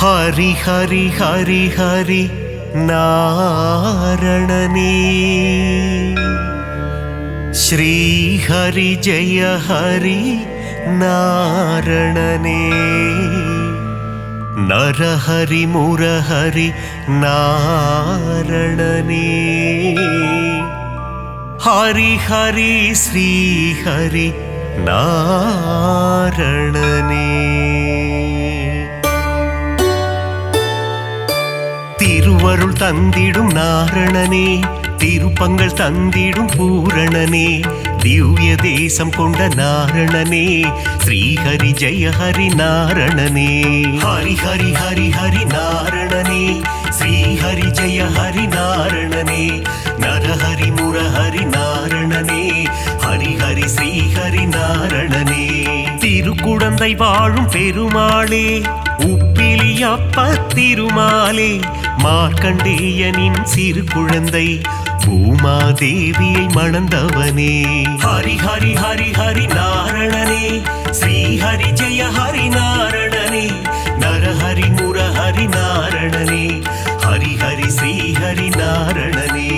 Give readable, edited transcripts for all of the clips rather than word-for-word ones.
ஹரி ஹரி ஹரி ஹரி நாரணனே ஸ்ரீ ஹரி ஜெய ஹரி நாரணனே நரஹரி முரஹரி நாரணனே ஹரி ஹரி ஸ்ரீ ஹரி நாரணனே திருவருள் தந்திடும் நாரணனே திருப்பங்கள் தந்திடும் பூரணனே திவ்ய தேசம் கொண்ட நாரணனே ஸ்ரீஹரி ஜெய ஹரி நாரணனே ஹரி ஹரி ஹரி ஹரி நாரணனே ஸ்ரீஹரி ஜெய ஹரி நாரணனே நரஹரி முரஹரி நாரணனே ஹரி ஹரி ஸ்ரீஹரி நாரணனே திருக்குடந்தை வாழும் பெருமாளே உப்பிலியப்ப திருமாலே மார்க்கண்டேயனின் சிறு குழந்தை பூமாதேவியை மணந்தவனே ஹரி ஹரி ஹரி ஹரி நாரணனே ஸ்ரீஹரி ஜெய ஹரி நாரணனே நரஹரி முரஹரி நாரணனே ஹரி ஹரி ஸ்ரீஹரி நாரணனே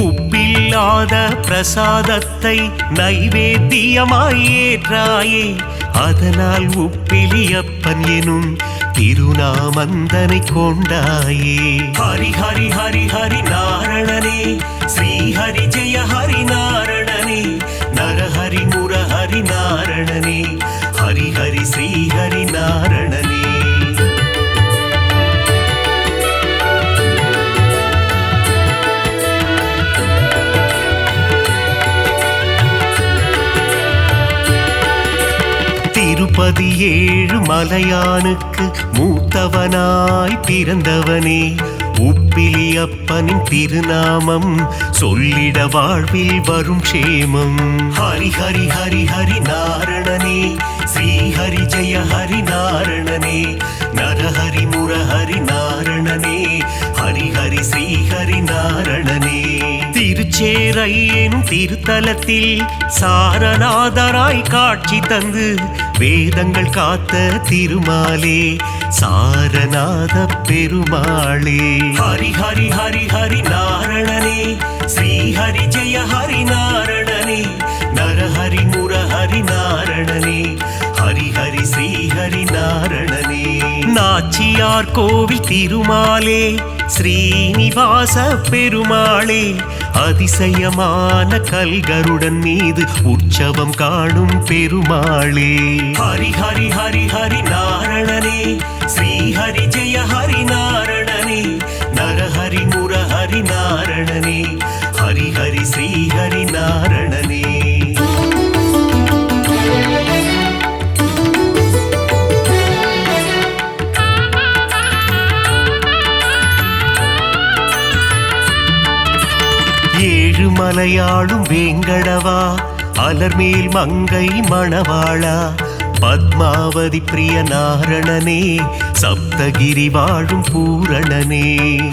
உப்பில்லாத பிரசாதத்தை நைவேத்தியமாய் ஏற்றாயே அதனால் உப்பிலியப்பன் எனும் திருநாமந்தனை கொண்டாயே ஹரி ஹரி ஹரி ஹரி நாரணனே ஸ்ரீஹரி ஜெய ஹரி நாரணனே நரஹரி முரஹரி நாரணனே ஹரி ஹரி ஸ்ரீஹரி நாரணனே திருப்பதி ஏழு மலையானுக்கு மூத்தவனாய் பிறந்தவனே உப்பிலியப்பனின் திருநாமம் சொல்லிட வாழ்வில் வரும் க்ஷேமம் ஹரி ஹரி ஹரி ஹரி நாரணனே ஸ்ரீஹரி ஜெய ஹரி நாரணனே நரஹரி முரஹரி நாரணனே ஹரி ஹரி ஸ்ரீஹரி நாரணனே திருச்சேரை எனும் திருத்தலத்தில் சாரநாதராய் காட்சி தந்து வேதங்கள் காத்த திருமாலே சாரநாத பெருமாளே ஹரி ஹரி ஹரி ஹரி நாரணனே ஸ்ரீஹரி ஜெய ஹரி நாரணனே நரஹரி முரஹரி நாரணனே ஹரி ஹரி ஸ்ரீஹரி நாரணனே நாச்சியார் கோவில் திருமாலே ஸ்ரீனிவாச பெருமாளே அதிசயமான கல்கருடன் மீது உற்சவம் காணும் பெருமாளே ஹரி ஹரி ஹரி ஹரி நாரணனே ஸ்ரீஹரி ஜெய ஹரி நாரணனே நரஹரி முரஹரி நாரணனே ஹரி ஹரி ஸ்ரீஹரி நாரணனே ஏழு மலையாளும் வேங்கடவா அலர்மேல் மங்கை மணவாளா பத்மாவதி பிரிய நாரணனே சப்தகிரி வாழும் பூரணனே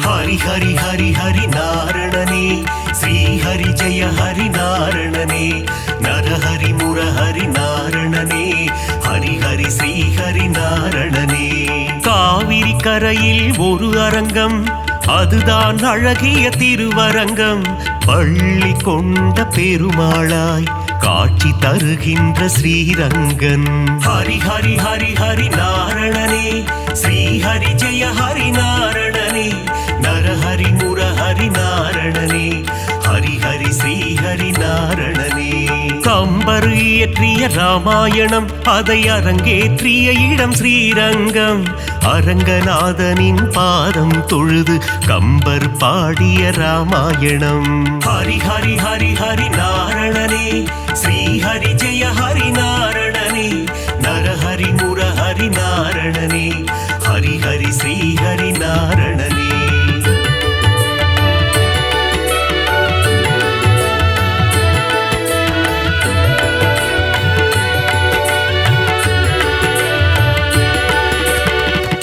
ஹரி ஹரி ஹரி ஹரி நாரணனே ஸ்ரீஹரி ஜெய ஹரி நாரணனே நரஹரி முரஹரி நாரணனே ஹரி ஹரி ஸ்ரீஹரி நாரணனே காவிரி கரையில் ஒரு அரங்கம் அதுதான் அழகிய திருவரங்கம் பள்ளி கொண்ட பெருமாளாய் காட்சி தருகின்ற ஸ்ரீரங்கன் ஹரி ஹரி ஹரி ஹரி நாரணனே ஸ்ரீஹரி ஜெய ஹரி நாரணனே நரஹரி முரஹரி நாரணனே ஹரி ஹரி ஸ்ரீஹரி நாரணனே கம்பர் இயற்றிய ராமாயணம் அதை அரங்கேற்றிய இடம் ஸ்ரீரங்கம் அரங்கநாதனின் பாதம் தொழுது கம்பர் பாடிய ராமாயணம் ஹரி ஹரி ஹரி ஹரி நாரணனே ஸ்ரீஹரி ஜெய ஹரி நாரணனே நரஹரி முரஹரி நாரணனே ஹரி ஹரி ஸ்ரீஹரி நாரணனே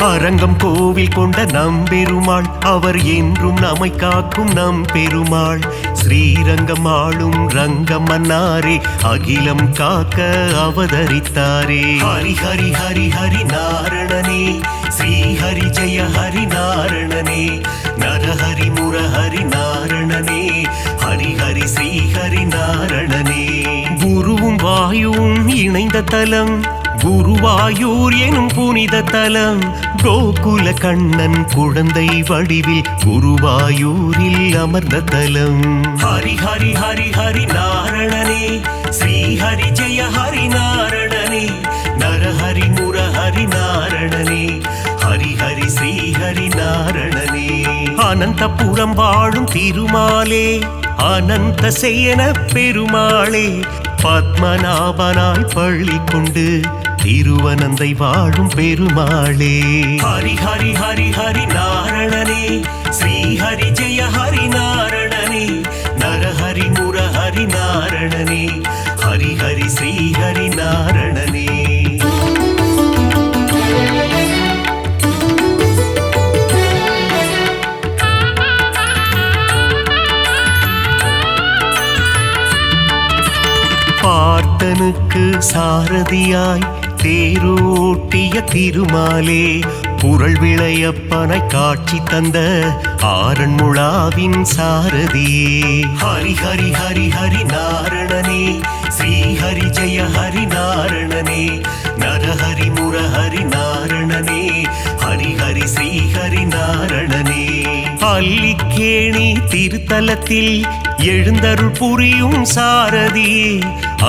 அரங்கம் கோவில் கொண்ட நம்பெருமாள் அவர் என்றும் நம்மை காக்கும் நம்பெருமாள் ஸ்ரீரங்கம் ஆளும் ரங்கம் மன்னாரே அகிலம் காக்க அவதரித்தாரே ஹரி ஹரி ஹரி ஹரி நாரணனே ஸ்ரீஹரி ஜெய எடுத்த தலம் குருவாயூர் எனும் புனித தலம். கோகுல கண்ணன் குழந்தை வடிவில் குருவாயூரில் அமர்ந்த தலம். ஹரி ஹரி ஹரி ஹரி நாரணனே ஸ்ரீ ஹரி ஜெய ஹரி நாரணனே நரஹரி முரஹரி நாரணனே ஹரி ஹரி ஸ்ரீ ஹரி நாரணனே. அனந்தபுரம் வாழும் திருமாலே அனந்த சேன பெருமாளே பத்மநாபனாய் பள்ளி கொண்டு திருவனந்தை வாழும் பெருமாளே. ஹரி ஹரி ஹரி ஹரி நாரணனே ஸ்ரீ ஹரி ஜெய ஹரி நாரணனே நரஹரி முரஹரி நாரணனே ஹரி ஹரி ஸ்ரீ ஹரி நாரணனே. பார்த்தனுக்கு சாரதியாய் தேரோட்டிய திருமாலே புரள் விளையப்பனை காட்சி தந்த ஆரண்முழாவின் சாரதியே. ஹரி ஹரி ஹரி ஹரி நாரணனே ஸ்ரீ ஹரி ஜெய ஹரி நாரணனே நரஹரி முரஹரி நாரணனே ஹரி ஹரி ஸ்ரீ ஹரி நாரணனே. பள்ளிக்கேணி திருத்தலத்தில் எழுந்தருள் புரியும் சாரதியே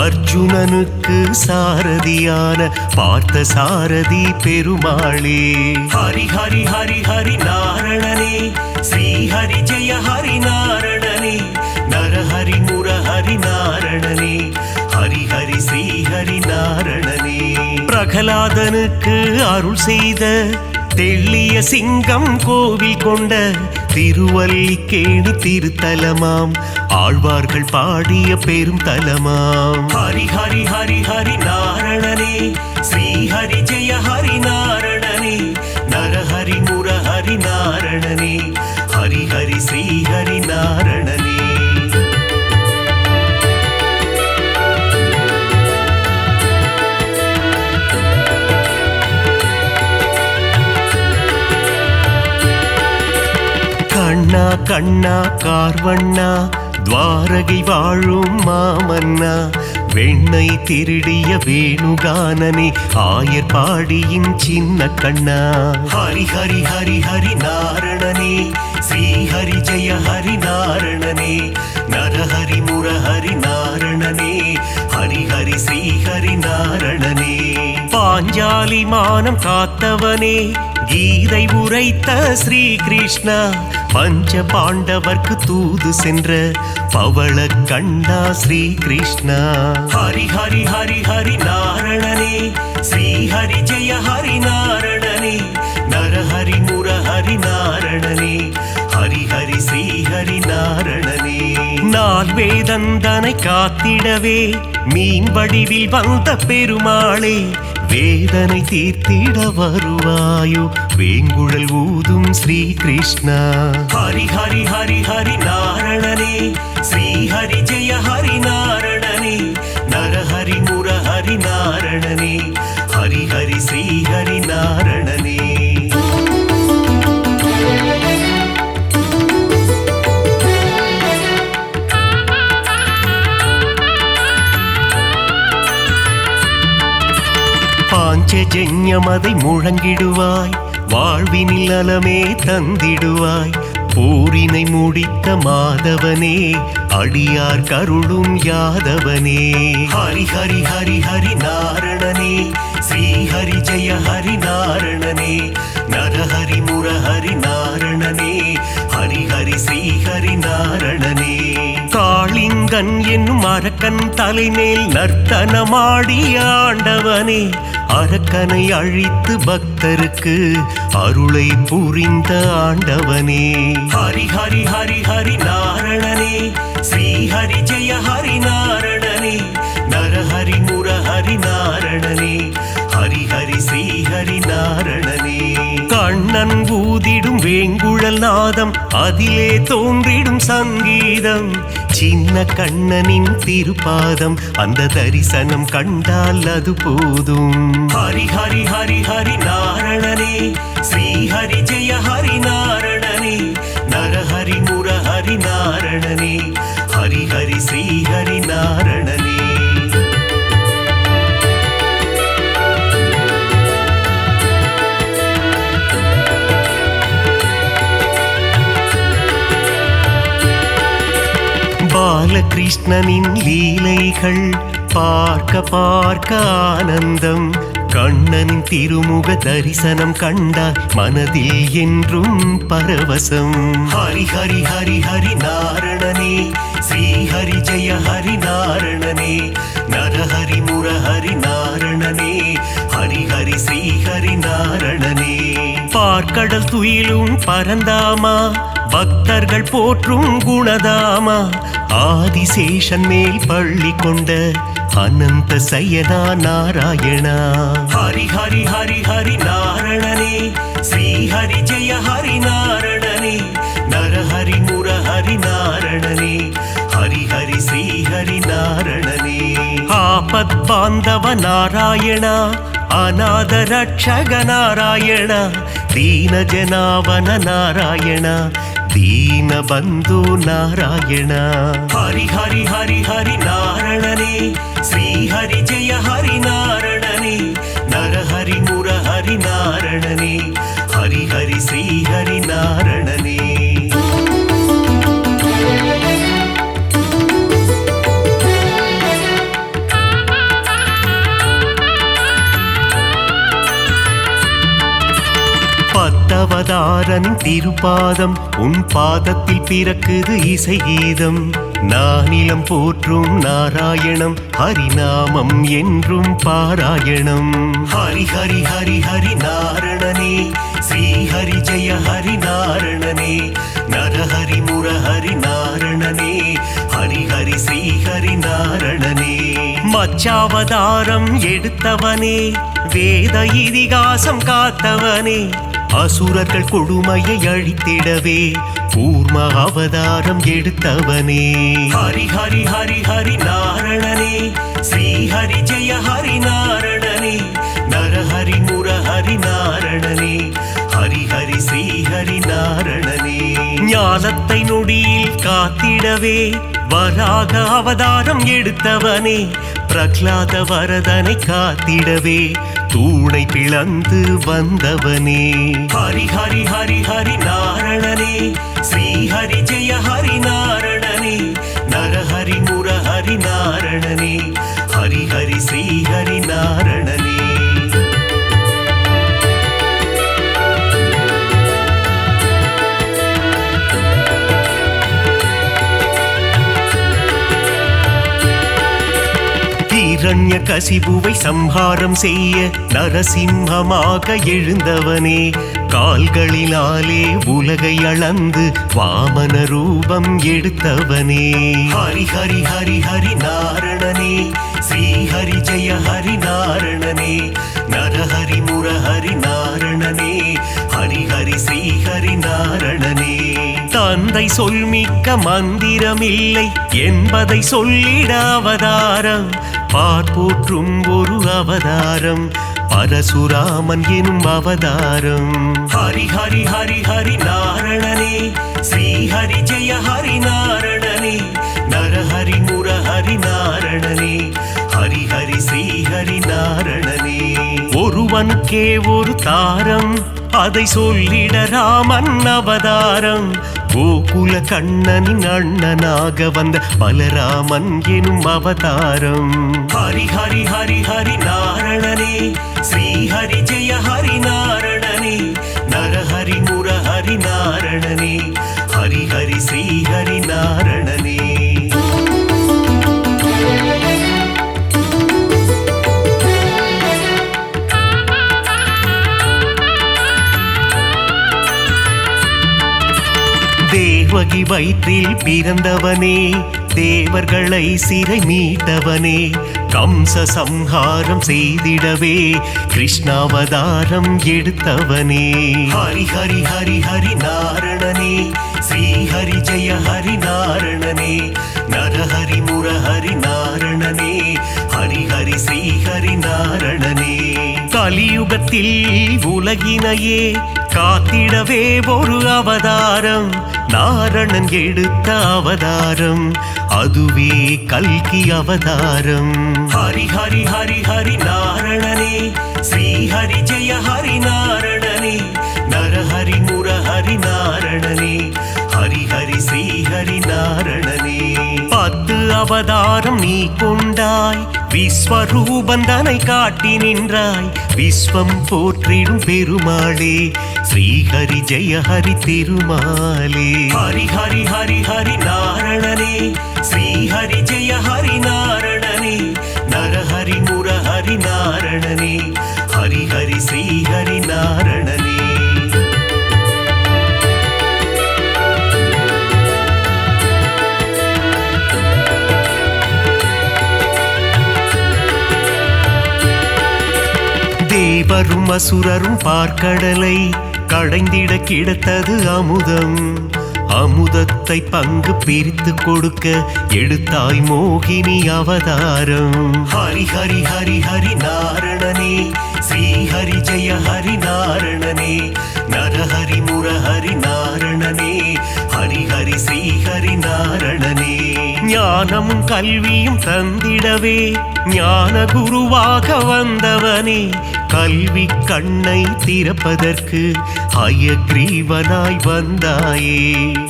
அர்ஜுனனுக்கு சாரதியான பார்த்த சாரதி பெருமாளே. ஹரி ஹரி ஹரி ஹரி நாரணனே ஸ்ரீ ஹரி ஜெய ஹரி நாரணனே நரஹரி முரஹரி நாரணனே ஹரி ஹரி ஸ்ரீ ஹரி நாரணனே. பிரகலாதனுக்கு அருள் செய்த தெள்ளிய சிங்கம் கோவில் கொண்ட திருவல்லிக்கேணி திருத்தலமாம் ஆழ்வார்கள் பாடிய பெரும் தலமாம். ஹரி ஹரி ஹரி ஹரி நாரணனே ஸ்ரீ ஹரி ஜெய ஹரி நாரணனே நரஹரி முரஹரி நாரணனே ஹரி ஹரி ஸ்ரீ ஹரி நாரணனே. கண்ணா கண்ணா கார்வண்ணா துவாரகை வாழும் மாமன்னா வெண்ணை திருடிய வேணுகானனே ஆயர் பாடியின் சின்ன கண்ணா. ஹரி ஹரி ஹரி ஹரி நாரணனே ஸ்ரீ ஹரி ஜெய ஹரி நாரணனே நரஹரி முரஹரி நாரணனே ஹரி ஹரி ஸ்ரீ ஹரி நாரணனே. பாஞ்சாலி மானம் காத்தவனே கீதை உரைத்த ஸ்ரீ கிருஷ்ணா பஞ்ச பாண்டவர்க்கு தூது சென்ற பவள கண்ணா ஸ்ரீ கிருஷ்ணா. ஹரி ஹரி ஹரி ஹரி நாரணனே ஸ்ரீ ஹரி ஜெய ஹரி நாரணனே நரஹரி முரஹரி நாரணனே ஹரி ஹரி ஸ்ரீ ஹரி நாரணனே. நால் வேதந்தனை காத்திடவே மீன் வடிவில் வந்த பெருமாளே வேதனை தீர்த்திட வருவாயோ வேங்குழல் ஊதும் ஸ்ரீ கிருஷ்ணா. ஹரி ஹரி ஹரி ஹரி நாரணனே ஸ்ரீ ஹரி ஜெய ஹரி நாரணனே நரஹரி முரஹரி நாரணனே ஹரி ஹரி ஸ்ரீ ஹரி நாரணனே. பாஞ்சஜன்யமதை முழங்கிடுவாய் வாழ்வினில் நலமே தந்திடுவாய் போரினை முடித்த மாதவனே அடியார் கருளும் யாதவனே. ஹரி ஹரி ஹரி ஹரி நாரணனே ஸ்ரீ ஹரி ஜெய ஹரி நாரணனே நரஹரி முரஹரி நாரணனே ஹரி ஹரி ஸ்ரீ ஹரி நாரணனே. காளிங்கன் என்னும் அரக்கன் தலைமேல் நர்த்தனமாடிய ஆண்டவனே அரக்கனை அழித்து பக்தருக்கு அருளை புரிந்த ஆண்டவனே. ஹரி ஹரி ஹரி ஹரி நாரணனே ஸ்ரீ ஹரி ஜெய ஹரி நாரணனே நரஹரி முரஹரி நாரணனே ஹரி ஹரி ஸ்ரீ ஹரி நாரணனே. கண்ணன் ஊதிடும் வேங்குழல் நாதம் அதிலே தோன்றிடும் சங்கீதம் சின்ன கண்ணனின் திருப்பாதம் அந்த தரிசனம் கண்டால் அது போதும். ஹரி ஹரி ஹரி ஹரி நாரணனே ஸ்ரீ ஹரி ஜெய ஹரி நாரணனே நரஹரி முரஹரி நாரணனே ஹரி ஹரி ஸ்ரீ ஹரி நாரணனே. பாலகிருஷ்ணனின் லீலைகள் பார்க்க பார்க்க ஆனந்தம். கண்ணனின் திருமுக தரிசனம் கண்டால் மனதில் என்றும் பரவசம். ஹரி ஹரி ஹரி ஹரி நாரணனே, ஸ்ரீ ஹரி ஜெய ஹரி நாரணனே, நரஹரி முரஹரி நாரணனே, ஹரி ஹரி ஸ்ரீ ஹரி நாரணனே. பார்க்கடல் துயிலும் பரந்தாமா, பக்தர்கள் போற்றும் குணதாமா, ஆதிசேஷன் மேல் பள்ளி கொண்ட அனந்த சயனா நாராயணா. ஹரி ஹரி ஹரி ஹரி நாரணனே, ஸ்ரீ ஹரி ஜெய ஹரி நாரணனே, நரஹரி முரஹரி நாரணனே, ஹரி ஹரி ஸ்ரீ ஹரி நாரணனே. ஆபத் பாந்தவ நாராயணா, அநாத ரட்சக நாராயணா, தீன ஜனாவன நாராயணா, தீன பந்து நாராயணா. ஹரி ஹரி ஹரி ஹரி நாரணனே, ஸ்ரீ ஹரி ஜெய ஹரி நாரணனே, நரஹரி முரஹரி நாரணனே, ஹரி ஹரி ஸ்ரீ ஹரி நாரணனே. பத்தவதாரனின் திருப்பாதம், உன் பாதத்தில் பிறக்குது இசை கீதம். நானிலம் போற்றும் நாராயணம், ஹரிநாமம் என்றும் பாராயணம். ஹரி ஹரி ஹரி ஹரி நாரணனே, ஸ்ரீ ஹரி ஜெய ஹரி நாரணனே, நரஹரி முரஹரி நாரணனே, ஹரி ஹரி ஸ்ரீ ஹரி நாரணனே. மச்சாவதாரம் எடுத்தவனே, வேத இதிகாசம் காத்தவனே, அசுரர்கள் கொடுமையை அழித்திடவே கூர்ம அவதாரம் எடுத்தவனே. ஹரி ஹரி ஹரி ஹரி நாரணனே, ஸ்ரீ ஹரி ஜெய ஹரி நாரணனே, நரஹரி முரஹரி நாரணனே, ஹரி ஹரி ஸ்ரீ ஹரி நாரணனே. ஞானத்தை நொடியில் காத்திடவே வராக அவதாரம் எடுத்தவனே, பிரகலாத வரதனை காத்திடவே தூணை பிளந்து வந்தவனே. ஹரி ஹரி ஹரி ஹரி நாரணனே, ஸ்ரீ ஹரி ஜெய ஹரி நாரணனே, நரஹரி முரஹரி நாரணனே, ஹரி ஹரி ஸ்ரீ ஹரி நாரணனே. இரண்ய கசிபுவை சம்ஹாரம் செய்ய நரசிம்மமாக எழுந்தவனே, கால்களினாலே உலகை அளந்து வாமன ரூபம் எடுத்தவனே. ஹரி ஹரி ஹரி ஹரி நாரணனே, ஸ்ரீ ஹரி ஜெய ஹரி நாரணனே, நரஹரி முரஹரி நாரணனே, ஹரி ஹரி ஸ்ரீ ஹரி நாரணனே. தந்தை சொல்மிக்க மந்திரமில்லை என்பதை சொல்லிட அவதாரம், பார்ப்போற்றும் ஒரு அவதாரம், பரசுராமன் எனும் அவதாரம். ஹரி ஹரி ஹரி ஹரி நாரணனே, ஸ்ரீ ஹரி ஜெய ஹரி நாரணனே, நரஹரி முரஹரி நாரணனே, ஹரி ஹரி ஸ்ரீ ஹரி நாரணனே. ஒருவனுக்கே ஒரு தாரம், அதை சொல்லிட ராமன் அவதாரம், கோகுல கண்ணனின் அண்ணனாக வந்த பலராமன் எனும் அவதாரம். ஹரி ஹரி ஹரி ஹரி நாரணனே, ஸ்ரீ ஹரி ஜெய ஹரி நாரணனே, நரஹரி முரஹரி நாரணனே, ஹரி ஹரி ஸ்ரீ ஹரி நாரணனே. தேவகி வயிற்றில் பிறந்தவனே, தேவர்களை சிறை மீட்டவனே, கம்ச சம்ஹாரம் செய்திடவே கிருஷ்ணாவதாரம் எடுத்தவனே. ஹரி ஹரி ஹரி ஹரி நாரணனே, ஸ்ரீ ஹரி ஜெய ஹரி நாரணனே, நரஹரி முரஹரி நாரணனே, ஹரி ஹரி ஸ்ரீ ஹரி நாரணனே. கலியுகத்தில் உலகினையே காத்திடவே ஒரு அவதாரம், நாரணன் எடுத்த அவதாரம், அதுவே கல்கி அவதாரம். ஹரி ஹரி ஹரி ஹரி நாரணனே, ஸ்ரீ ஹரி ஜெய ஹரி நாரணனே, நரஹரி முரஹரி நாரணனே, ஹரி ஹரி ஸ்ரீ ஹரி நாரணனே. அவதாரம் நீ கொண்டாய், விஸ்வரூபந்தனை காட்டி நின்றாய். விஸ்வம் போற்றிடும் பெருமாளே, ஸ்ரீஹரி ஜெய ஹரி திருமாலே. ஹரி ஹரி ஹரி ஹரி நாரணனே, ஸ்ரீஹரி ஜெய ஹரி நாரணனே. நரஹரி முரஹரி நாரணனே, ஹரி ஹரி ஸ்ரீஹரி நாரணனே. தேவரும் அசுரரும் பார்க்கடலை கடைந்திட கிடைத்தது அமுதம். அமுதத்தை பங்கு பிரித்து கொடுக்க எடுத்தாய் மோகினி அவதாரம். ஹரி ஹரி ஹரி ஹரி நாரணனே, ஸ்ரீஹரி ஜெய ஹரி நாரணனே. நரஹரி முரஹரி நாரணனே, ஹரி ஹரி ஸ்ரீஹரி நாரணனே. ஞானமும் கல்வியும் தந்திடவே ஞான குருவாக வந்தவனே, கல்வி கண்ணை திறப்பதற்கு ஹயக்ரீவனாய் வந்தாயே.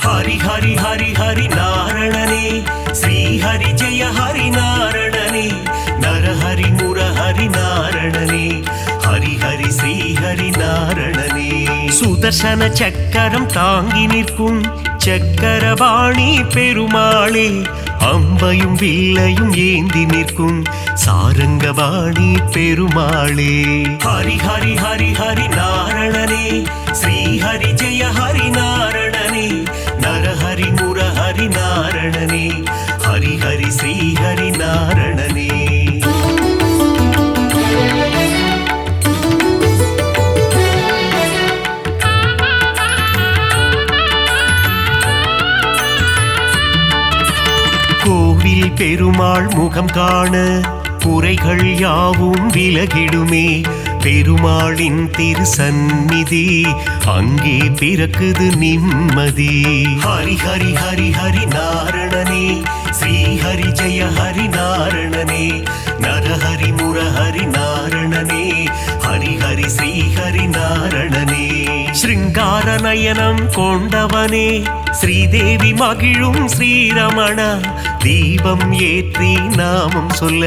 ஹரி ஹரி ஹரி ஹரி நாரணனே, ஸ்ரீஹரி ஜெய ஹரி நாரணனே. நரஹரி முரஹரி நாரணனே, ஹரி ஹரி ஸ்ரீஹரி நாரணனே. சுதர்சன சக்கரம் தாங்கி நிற்கும் சக்கரபாணி பெருமாளே, அம்பையும் வில்லையும் ஏந்தி நிற்கும் சாரங்கபாணி பெருமாளே. ஹரி ஹரி ஹரி ஹரி நாரணனே, ஸ்ரீஹரி ஜெய ஹரி நாரணனே. நரஹரி முரஹரி நாரணனே, ஹரி ஹரி ஸ்ரீஹரி நாரணனே. கோவில் பெருமாள் முகம் காண குறைகள் யாவும் விலகிடுமே. பெருமாளின் திருசந்நிதி அங்கே பிறக்குது நிம்மதி. ஹரி ஹரி ஹரி ஹரி நாரணனே, ஸ்ரீஹரி ஜெய ஹரி நாரணனே. நரஹரி முரஹரி நாரணனே, ஹரி ஹரி ஸ்ரீஹரி நாரணனே. ஸ்ருங்கார நயனம் கொண்டவனே, ஸ்ரீதேவி மகிழும் ஸ்ரீரமணா. தீபம் ஏற்றி நாமம் சொல்ல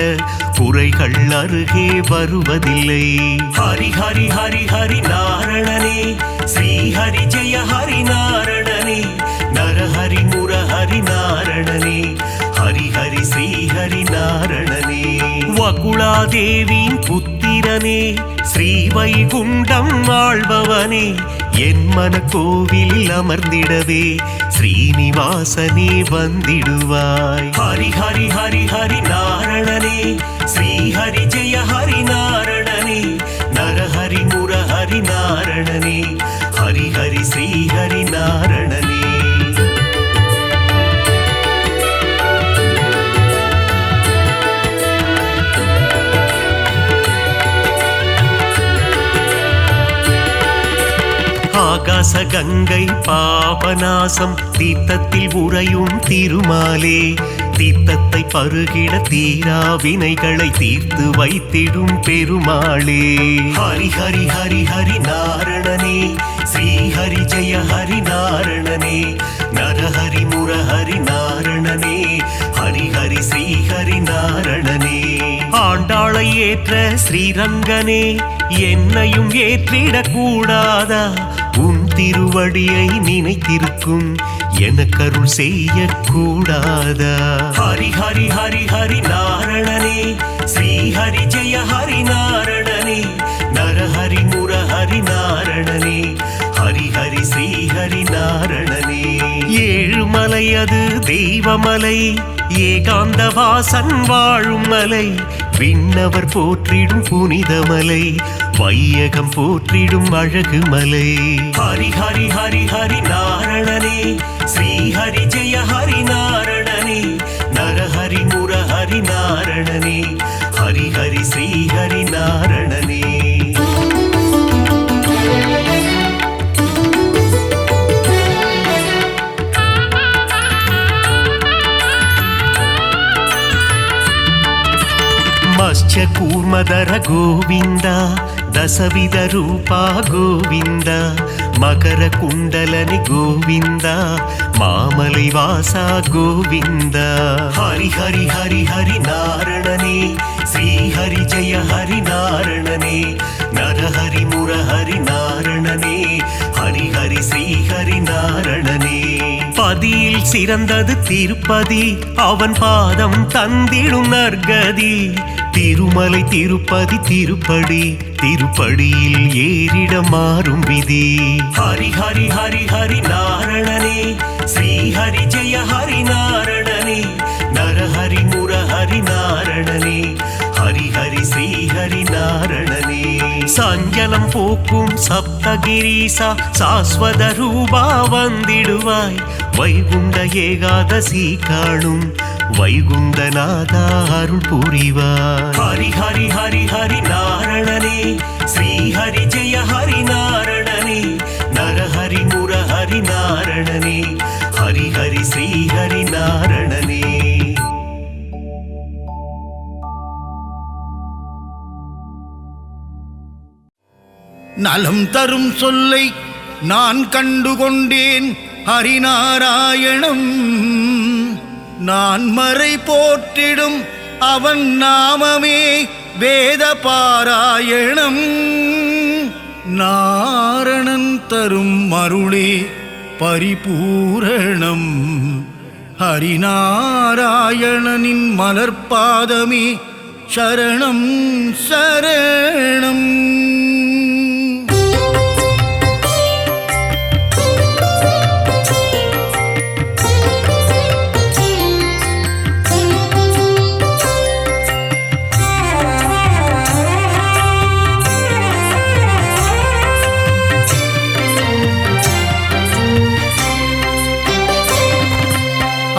குறைகள் அருகே வருவதில்லை. ஹரி ஹரி ஹரி ஹரி நாரணனே, ஸ்ரீஹரி ஜெய ஹரி நாரணனே. நரஹரி முரஹரி நாரணனே, ஹரி ஹரி ஸ்ரீஹரி நாரணனே. வகுளாதேவியின் புத்திரனே, ஸ்ரீ வைகுண்டம் ஆள்பவனே. என் மன கோவிலில் அமர்ந்திடவே ஸ்ரீனிவாசனே வந்திடுவாய். ஹரி ஹரி ஹரி ஹரி நாரணனே, ஸ்ரீஹரி ஜெய ஹரி நாரணனே. நரஹரி முரஹரி நாரணனே, ஹரி ஹரி ஸ்ரீஹரி நாரணனே. ஆகாச கங்கை பாபநாசம் தீர்த்தத்தில் உறையும் திருமாலே. தீர்த்தத்தை பருகிட தீரா வினைகளை தீர்த்து வைத்திடும் பெருமாளே. ஹரி ஹரி ஹரி ஹரி நாரணனே, ஸ்ரீஹரி ஜெய ஹரி நாரணனே. நரஹரி முரஹரி நாரணனே, ஹரி ஹரி ஸ்ரீஹரி நாரணனே. ஆண்டாளை ஏற்ற ஸ்ரீரங்கனே, என்னையும் ஏற்றிடக் கூடாதா? உன் திருவடியை நினைத்திருக்கும் எனக்கருள் செய்ய கூடாதா? ஹரி ஹரி ஹரி ஹரி நாரணனே, ஸ்ரீஹரி ஜெய ஹரி நாரணனே. நரஹரி முரஹரி நாரணனே, ஹரி ஹரி ஸ்ரீஹரி நாரணனே. ஏழுமலை அது தெய்வமலை, ஏகாந்த வாசன் வாழும் மலை. விண்ணவர் போற்றிடும் புனிதமலை, வையகம் போற்றிடும் அழகு மலை. ஹரி ஹரி ஹரி ஹரி நாரணனே, ஸ்ரீஹரி ஜெய ஹரி நாரணனே. நரஹரி முரஹரி நாரணனே, ஹரி ஹரி ஸ்ரீஹரி நாரணனே. ಮತ್ಸ್ಯ ಕೂರ್ಮದರ ಗೋವಿಂದ, ದಶವಿಧ ರೂಪ ಗೋವಿಂದ. மகர குண்டலனி கோவிந்தா மாமலை வாசா கோவிந்தா ஹரி ஹரி ஹரி ஹரி நாரணனே ஸ்ரீ ஹரி ஜெய ஹரி நாரணனே நரஹரி முரஹரி நாரணனே ஹரி ஹரி ஸ்ரீ ஹரி நாரணனே பதியில் சிறந்தது திருப்பதி அவன் பாதம் தந்திடும் நற்கதி திருமலை திருப்பதி திருப்படி திருப்படியில் ஏறிட மாறும் விதி ஹரி ஹரி ஹரி ஹரி நாரணனே ஸ்ரீ ஹரி ஜெய ஹரி நாரணனே நரஹரி முரஹரி நாரணனே ஹரி ஹரி ஸ்ரீ ஹரி நாரணனே சஞ்சலம் போக்கும் சப்தகிரீசா சாஸ்வத ரூபா வந்திடுவாய் வைகுண்ட ஏகாதசி காணும் வைகுண்டநாதா அருள் புரிவார் ஹரி ஹரி ஹரி ஹரி நாரணனே ஸ்ரீ ஹரி ஜெய ஹரி நாரணனே நரஹரி முரஹரி நாரணனே ஹரி ஹரி ஸ்ரீ ஹரி நாரணனே நலம் தரும் சொல்லை நான் கண்டுகொண்டேன் ஹரிநாராயணம் நான் மறை போற்றிடும் அவன் நாமமே வேத பாராயணம் நாரணன் தரும் அருளே பரிபூரணம் ஹரிநாராயணனின் மலர்பாதமே சரணம் சரணம்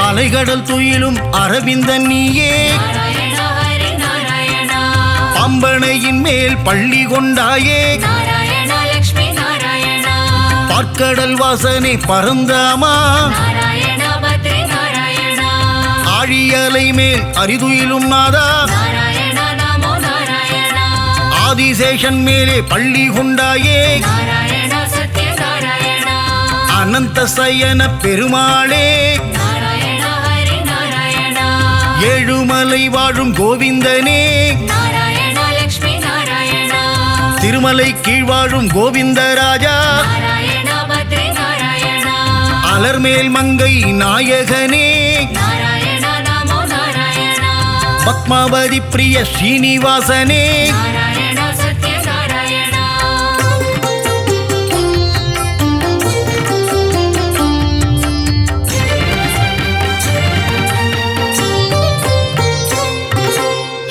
அலைகடல் துயிலும் அரவிந்தன் நீயே பம்பனையின் மேல் பள்ளி கொண்டாயே பார்க்கடல் வாசனை பரந்தாமா ஆழியலை மேல் அரிதுயிலும் நாதா ஆதிசேஷன் மேலே பள்ளி கொண்டாயே அனந்த சயன பெருமாளே ஏழுமலை வாழும் கோவிந்தனே திருமலை கீழ் வாழும் கோவிந்தராஜா அலர்மேல் மங்கை நாயகனே பத்மாவதி பிரிய ஸ்ரீனிவாசனே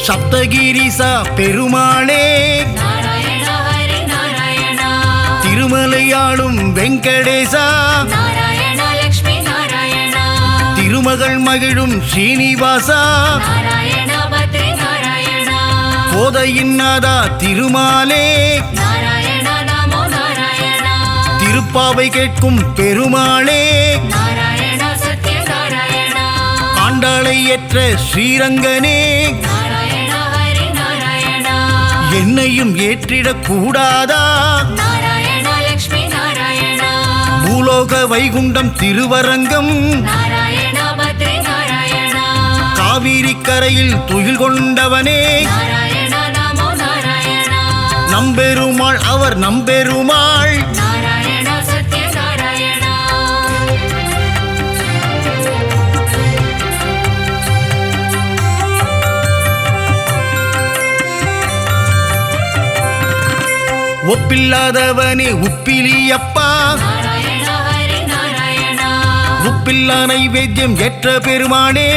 சப்தகிரிசா பெருமாளே திருமலையாளும் வெங்கடேசா திருமகள் மகிழும் ஸ்ரீனிவாசா கோதையின் நாதா திருமாலே திருப்பாவை கேட்கும் பெருமாளே ஆண்டாளை ஏற்ற ஸ்ரீரங்கனே என்னையும் ஏற்றிடக் கூடாதா பூலோக வைகுண்டம் திருவரங்கம் காவிரி கரையில் துயில் கொண்டவனே நம்பெருமாள் அவர் நம்பெருமாள் ஒப்பில்லாதவனே உப்பிலியப்பா உப்பில்லா நைவேத்தியம் ஏற்ற பெருமானே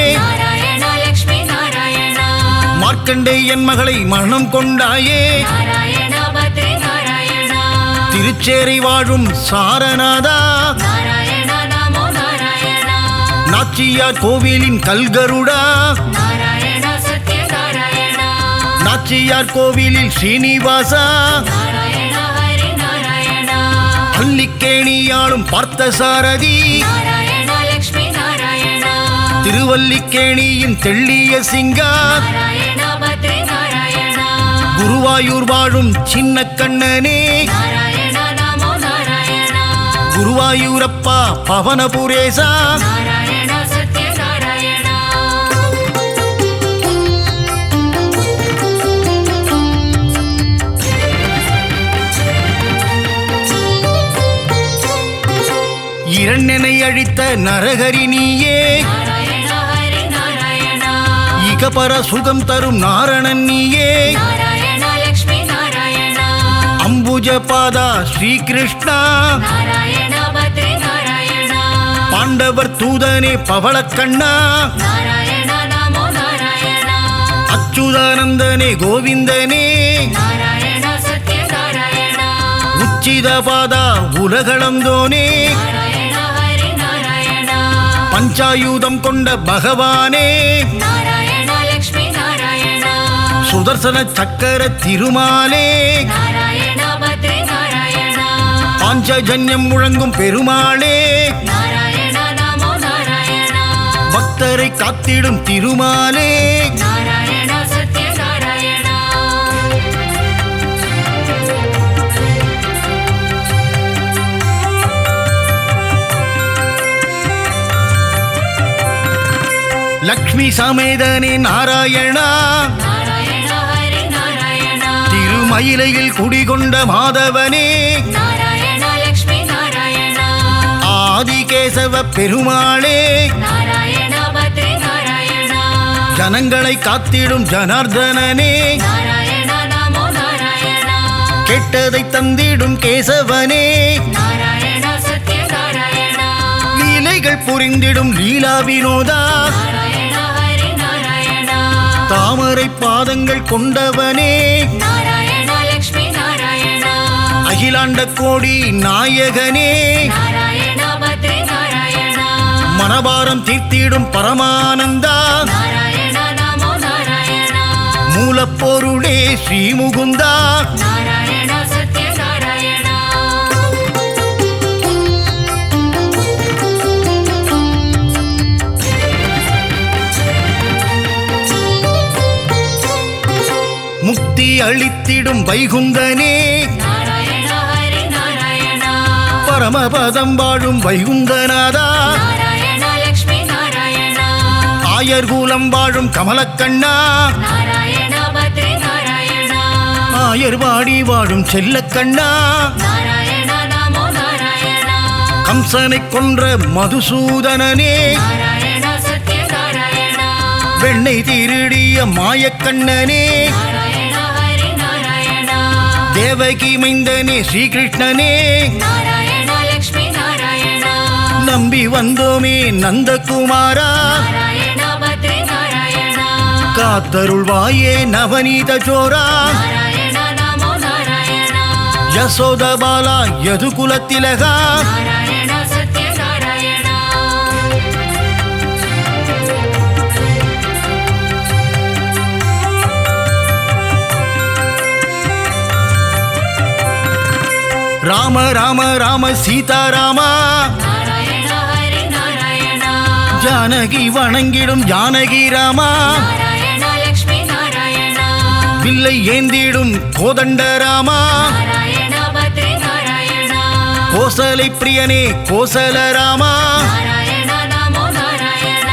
மார்க்கண்டேயன் மகளை மனம் கொண்டாயே திருச்சேரை வாழும் சாரநாதா நாச்சியார் கோவிலின் கல்கருடா நாச்சியார் கோவிலில் ஸ்ரீனிவாசா அல்லிக்கேணியாளும் பார்த்தசாரதி திருவல்லிக்கேணியின் தெள்ளிய சிங்கா குருவாயூர் வாழும் சின்ன கண்ணனே குருவாயூரப்பா பவனபுரேசா நாராயண சத்யநாராயண இரண்டனை அழித்த நரகரி நீயே நாராயண ஹரி நாராயண இகபர சுகம் தரும் நாரணன் நீயே நாராயண லக்ஷ்மி நாராயண அம்புஜ பாதா ஸ்ரீகிருஷ்ணா நாராயண பத்ரி நாராயண பாண்டவர் தூதனே பவளக்கண்ணா நாராயண நமோ நாராயண அச்சுதானந்தனே கோவிந்தனே நாராயண சத்யநாராயண உச்சித பாதா உலகளந்தோனே நாராயண ஹரி நாராயண பஞ்சாயுதம் கொண்ட பகவானே நாராயண லக்ஷ்மி நாராயண சுதர்சன சக்கர திருமாலே நாராயண பத்ரி நாராயண பாஞ்சஜன்யம் முழங்கும் பெருமாளே நாராயண நமோ நாராயண பக்தரை காத்திடும் திருமாலே நாராயண சத்யநாராயண லக்ஷ்மி சமேதனே நாராயணா நாராயண ஹரி நாராயண திருமயிலையில் குடிகொண்ட மாதவனே நாராயண லக்ஷ்மி நாராயண ஆதிகேசவ பெருமாளே நாராயண பத்ரி நாராயண ஜனங்களை காத்திடும் ஜனார்தனனே நாராயண நமோ நாராயண கெட்டதை தந்திடும் கேசவனே நாராயண சத்யநாராயண லீலைகள் புரிந்திடும் லீலா வினோதா நாராயண ஹரி நாராயண தாமரை பாதங்கள் கொண்டவனே நாராயண லக்ஷ்மி நாராயண அகிலாண்ட கோடி நாயகனே நாராயண பத்ரி நாராயண மனபாரம் தீர்த்திடும் பரமானந்தா நாராயண நமோ நாராயண மூலப்பொருளே ஸ்ரீமுகுந்தா நாராயண சத்யநாராயண முக்தி அளித்திடும் வைகுந்தனே நாராயண ஹரி நாராயண பரமபதம் வாழும் வைகுந்தநாதா நாராயண லக்ஷ்மி நாராயண ஆயர்கூலம் வாழும் கமலக்கண்ணா நாராயண பத்ரி நாராயண ஆயர்வாடி வாழும் செல்லக்கண்ணா நாராயண நமோ நாராயண கம்சனை கொன்ற மதுசூதனனே நாராயண சத்யநாராயண வெண்ணை திருடிய மாயக்கண்ணனே நாராயண ஹரி நாராயண தேவகி மைந்தனே ஸ்ரீகிருஷ்ணனே நாராயண லக்ஷ்மி நாராயண நம்பி வந்தோமே நந்தகுமாரா நாராயண பத்ரி நாராயண காத்தருள்வாயே நவநீத சோரா நாராயண நமோ நாராயண யசோதபாலா யதுகுலத்திலகா நாராயண சத்யநாராயண ராம ராம ராம சீதாராமா நாராயண ஹரி நாராயண ஜானகி வணங்கிடும் ஜானகி ராமா நாராயண லக்ஷ்மி நாராயண வில்லை ஏந்திடும் கோதண்ட ராமா நாராயண பத்ரி நாராயண கோசலை பிரியனே கோசல ராமா நாராயண நமோ நாராயண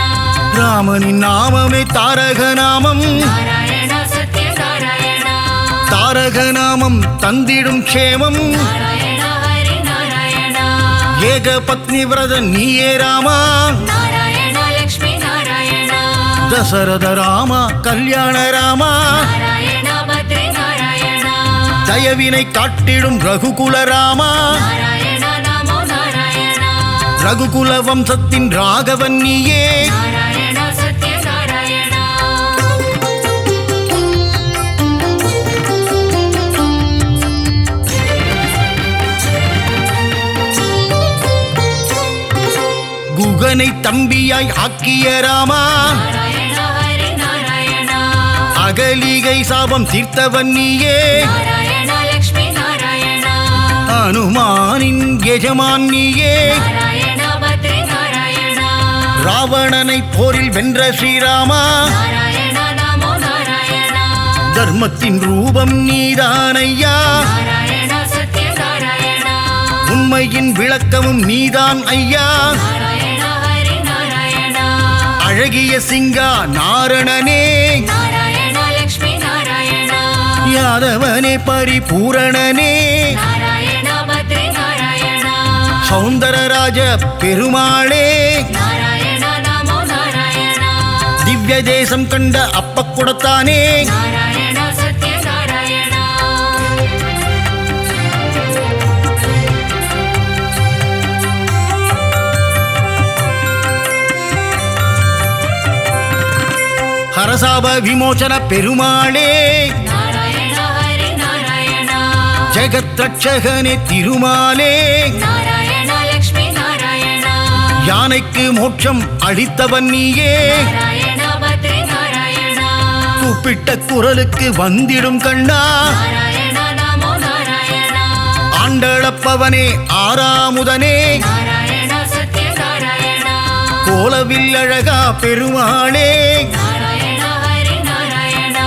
ராமனின் நாமமே தாரக நாமம் நாராயண சத்யநாராயண தாரக நாமம் தந்திடும் க்ஷேமம் நாராயண ஹரி நாராயண ஏக பத்னி விரத நீயே ராமா நாராயண லக்ஷ்மி நாராயண தசரத ராமா கல்யாண ராமா நாராயண பத்ரி நாராயண தயவினை காட்டிடும் ரகுகுல ராமா நாராயண நமோ நாராயண ரகுகுல வம்சத்தின் ராகவன் நீயே நாராயண சத்யநாராயண குகனை தம்பியாய் ஆக்கிய ராமா நாராயண ஹரி நாராயண அகலிகை சாபம் தீர்த்தவன் நீயே நாராயண லக்ஷ்மி நாராயண அனுமானின் எஜமான் நீயே நாராயண பத்ரி நாராயண ராவணனை போரில் வென்ற ஸ்ரீராமா நாராயண நமோ நாராயண தர்மத்தின் ரூபம் நீதானையா நாராயண சத்யநாராயண உண்மை உண்மையின் விளக்கமும் நீதான் ஐயா. நாராயண ஹரி நாராயணா. அழகிய சிங்கா நாரணனே, நாராயண லக்ஷ்மி நாராயணா. யாதவனே பரிபூரணனே, நாராயண பத்ரி நாராயணா. சௌந்தரராஜ பெருமாளே, நாராயண நமோ நாராயணா. திவ்ய தேசம் கண்ட அப்பக்குடத்தானே, நாராயண சத்ய நாராயணா. ஹரசாப விமோசன பெருமாளே, நாராயண ஹரி நாராயணா. ஜெகத் ரட்சகனே திருமாலே, நாராயண லக்ஷ்மி நாராயணா. யானைக்கு மோட்சம் அளித்தவன் நீயே, நாராயண பத்ரி நாராயணா. கூப்பிட்ட குரலுக்கு வந்திடும் கண்ணா, நாராயண நமோ நாராயணா. ஆண்டளப்பவனே ஆறாமுதனே, நாராயண சத்ய நாராயணா. கோலவில் அழகா பெருமாளே, நாராயண ஹரி நாராயணா.